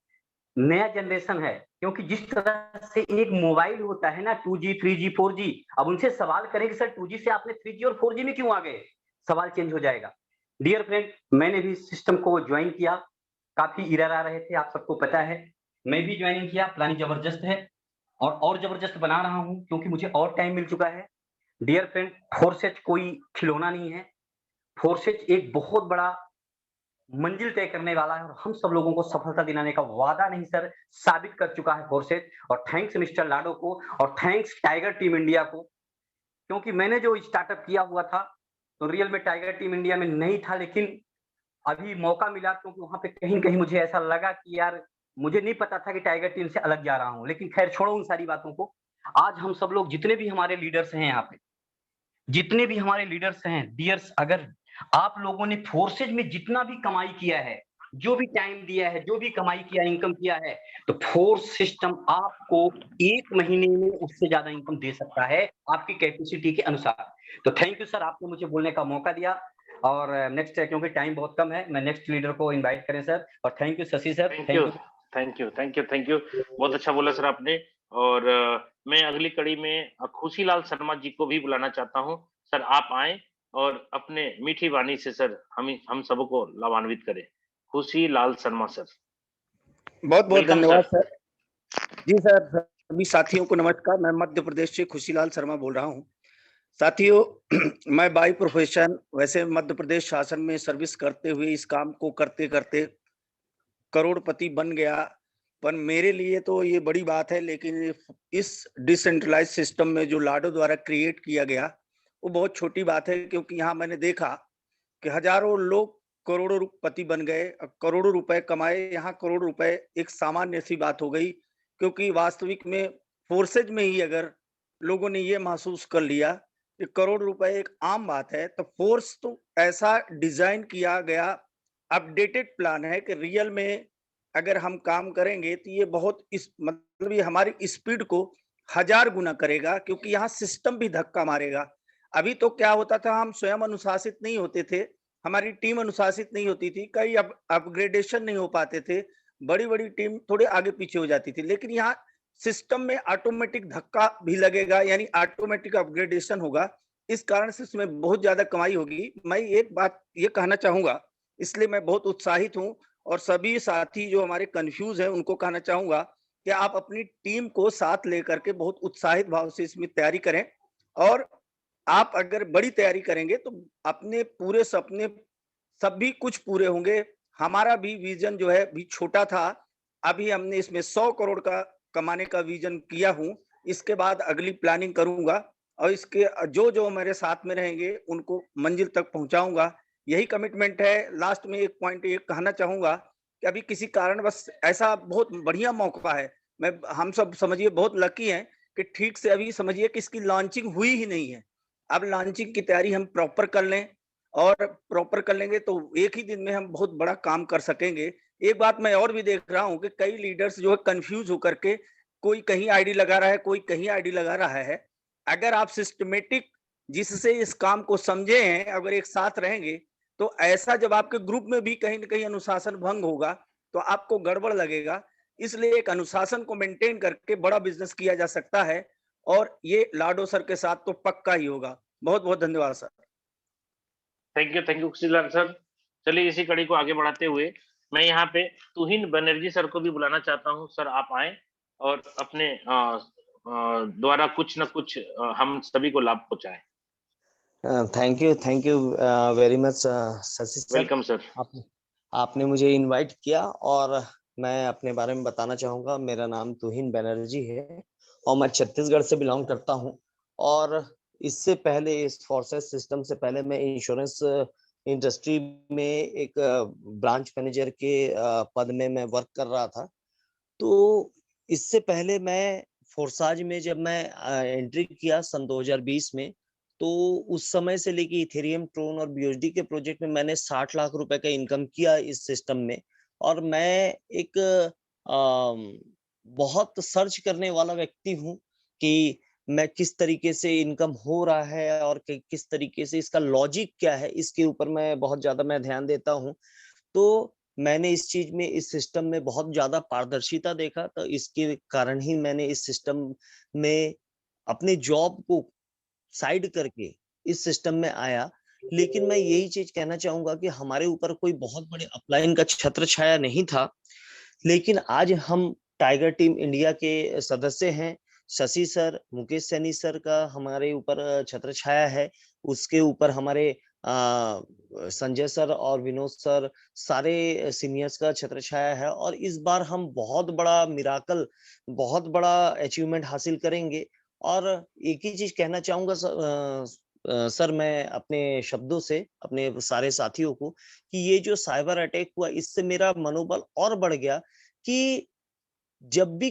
नया जनरेशन है, क्योंकि जिस तरह से एक मोबाइल होता है ना, 2G 3G 4G, अब उनसे सवाल करें कि सर 2G से आपने 3G और 4G में क्यों आ गए, सवाल चेंज हो जाएगा। डियर फ्रेंड, मैंने भी सिस्टम को ज्वाइन किया, काफी एरर आ रहे थे, आप सबको पता है, मैं भी ज्वाइनिंग किया, प्लानिंग जबरदस्त है और जबरदस्त बना रहा हूं, क्योंकि मुझे और टाइम मिल चुका है। डियर फ्रेंड, फोर्सेज कोई खिलौना नहीं है, फोर्सेज एक बहुत बड़ा मंजिल तय करने वाला है, और हम सब लोगों को सफलता दिलाने का वादा नहीं सर, साबित कर चुका है फोर्सेज। और थैंक्स मिस्टर लाडो को, और थैंक्स टाइगर टीम इंडिया को, क्योंकि मैंने जो स्टार्टअप किया हुआ था तो रियल में टाइगर टीम इंडिया में नहीं था, लेकिन अभी मौका मिला, क्योंकि वहां पे कहीं कहीं मुझे ऐसा लगा कि यार मुझे नहीं पता था कि टाइगर टीम से अलग जा रहा हूं, लेकिन खैर छोड़ो उन सारी बातों को। आज हम सब लोग जितने भी हमारे लीडर्स हैं यहाँ पे, जितने भी हमारे लीडर्स हैं डियर्स, अगर आप लोगों ने फोर्सेज में जितना भी कमाई किया है, जो भी टाइम दिया है, जो भी कमाई किया, इनकम किया है, तो फोर्स सिस्टम आपको 1 महीने में उससे ज्यादा इनकम दे सकता है आपकी कैपेसिटी के अनुसार। तो थैंक यू सर, आपने मुझे बोलने का मौका दिया। और नेक्स्ट, क्योंकि टाइम बहुत कम है, मैं नेक्स्ट लीडर को इनवाइट करें सर। और thank you Shashi sir, thank you. बहुत अच्छा बोला सर आपने। और मैं अगली कड़ी में खुशीलाल शर्मा जी को भी बुलाना चाहता हूं। सर आप आए और अपने मीठी वाणी से सर हम सबको लाभान्वित करें। खुशीलाल शर्मा सर। बहुत बहुत वेलकम धन्यवाद सर। जी सर। सभी साथियों को नमस्कार। मैं मध्य प्रदेश से खुशीलाल शर्मा बोल रहा हूँ। साथियों, मैं बाई प्रोफेशन वैसे मध्य प्रदेश शासन में सर्विस करते हुए इस काम को करते करते करोड़पति बन गया, पर मेरे लिए तो ये बड़ी बात है। लेकिन इस डिसेंट्रलाइज सिस्टम में जो लाडो द्वारा क्रिएट किया गया, वो बहुत छोटी बात है, क्योंकि यहाँ मैंने देखा कि हजारों लोग करोड़ों पति बन गए, करोड़ों रुपए कमाए। यहाँ करोड़ रुपए एक सामान्य सी बात हो गई, क्योंकि वास्तविक में फोर्सेज में ही अगर लोगों ने ये महसूस कर लिया कि करोड़ रुपए एक आम बात है, तो फोर्स तो ऐसा डिजाइन किया गया, अपडेटेड प्लान है कि रियल में अगर हम काम करेंगे तो ये बहुत मतलब ये हमारी स्पीड को 1000 गुना करेगा, क्योंकि यहाँ सिस्टम भी धक्का मारेगा। अभी तो क्या होता था, हम स्वयं अनुशासित नहीं होते थे, हमारी टीम अनुशासित नहीं होती थी, कई अपग्रेडेशन नहीं हो पाते थे, बड़ी-बड़ी टीम थोड़े आगे पीछे हो जाती थी। लेकिन यहाँ सिस्टम में ऑटोमेटिक धक्का भी लगेगा, यानी ऑटोमेटिक अपग्रेडेशन होगा। इस कारण से इसमें बहुत ज्यादा कमाई होगी। मैं एक बात ये कहना चाहूंगा, इसलिए मैं बहुत उत्साहित हूँ, और सभी साथी जो हमारे कंफ्यूज हैं उनको कहना चाहूंगा कि आप अपनी टीम को साथ लेकर के बहुत उत्साहित भाव से इसमें तैयारी करें। और आप अगर बड़ी तैयारी करेंगे तो अपने पूरे सपने सभी कुछ पूरे होंगे। हमारा भी विजन जो है भी छोटा था, अभी हमने इसमें 100 करोड़ का कमाने का विजन किया हूँ। इसके बाद अगली प्लानिंग करूंगा, और इसके जो जो मेरे साथ में रहेंगे उनको मंजिल तक पहुंचाऊंगा। यही कमिटमेंट है। लास्ट में एक पॉइंट ये कहना चाहूंगा कि अभी किसी कारण बस ऐसा बहुत बढ़िया मौका है, हम सब समझिए बहुत लकी हैं कि ठीक से अभी समझिए कि इसकी लॉन्चिंग हुई ही नहीं है। अब लॉन्चिंग की तैयारी हम प्रॉपर कर लें, और प्रॉपर कर लेंगे तो एक ही दिन में हम बहुत बड़ा काम कर सकेंगे। एक बात मैं और भी देख रहा हूँ कि कई लीडर्स जो है कंफ्यूज होकर के, कोई कहीं आईडी लगा रहा है, कोई कहीं आईडी लगा रहा है। अगर आप सिस्टमेटिक जिससे इस काम को समझे हैं, अगर एक साथ रहेंगे, तो ऐसा जब आपके ग्रुप में भी कहीं न कहीं अनुशासन भंग होगा, तो आपको गड़बड़ लगेगा। इसलिए एक अनुशासन को मेंटेन करके बड़ा बिजनेस किया जा सकता है, और ये लाडो सर के साथ तो पक्का ही होगा। बहुत-बहुत धन्यवाद sir. Thank you Khushilal sir. चलिए इसी कड़ी को आगे बढ़ाते हुए मैं यहाँ पे तुहिन बनर्जी सर को भी बुलाना चाहता हूँ। सर आप आए और अपने द्वारा कुछ न कुछ हम सभी को लाभ पहुंचाएं। Thank you very much Shashi sir. Welcome sir. आपने मुझे इनवाइट किया, और मैं अपने बारे में बताना चाहूंगा। मेरा नाम तुहिन बनर्जी है, और मैं छत्तीसगढ़ से बिलोंग करता हूं। और इससे पहले, इस फोर्सेस सिस्टम से पहले, मैं इंश्योरेंस इंडस्ट्री में एक ब्रांच मैनेजर के पद में मैं वर्क कर रहा था। तो इससे पहले मैं फोर्साज में जब मैं एंट्री किया सन 2020 में, तो उस समय से लेके इथेरियम, ट्रोन और बीओएसडी के प्रोजेक्ट में मैंने 60 लाख रुपए का इनकम किया इस सिस्टम में। और मैं एक बहुत सर्च करने वाला व्यक्ति हूँ कि मैं किस तरीके से इनकम हो रहा है, और किस तरीके से इसका लॉजिक क्या है, इसके ऊपर मैं बहुत ज्यादा ध्यान देता हूँ। तो मैंने इस चीज में, इस सिस्टम में बहुत ज्यादा पारदर्शिता देखा, तो इसके कारण ही मैंने इस सिस्टम में अपने जॉब को साइड करके इस सिस्टम में आया। लेकिन मैं यही चीज कहना चाहूंगा कि हमारे ऊपर कोई बहुत बड़े अपलाइन का छत्र छाया नहीं था, लेकिन आज हम टाइगर टीम इंडिया के सदस्य हैं। शशि सर, मुकेश सैनी सर का हमारे ऊपर छत्र छाया है, उसके ऊपर हमारे संजय सर और विनोद सर, सारे सीनियर्स का छत्र छाया है। और इस बार हम बहुत बड़ा मिराकल, बहुत बड़ा अचीवमेंट हासिल करेंगे। और एक ही चीज कहना चाहूंगा सर, मैं अपने शब्दों से अपने सारे साथियों को, कि ये जो साइबर अटैक हुआ, इससे मेरा मनोबल और बढ़ गया कि जब भी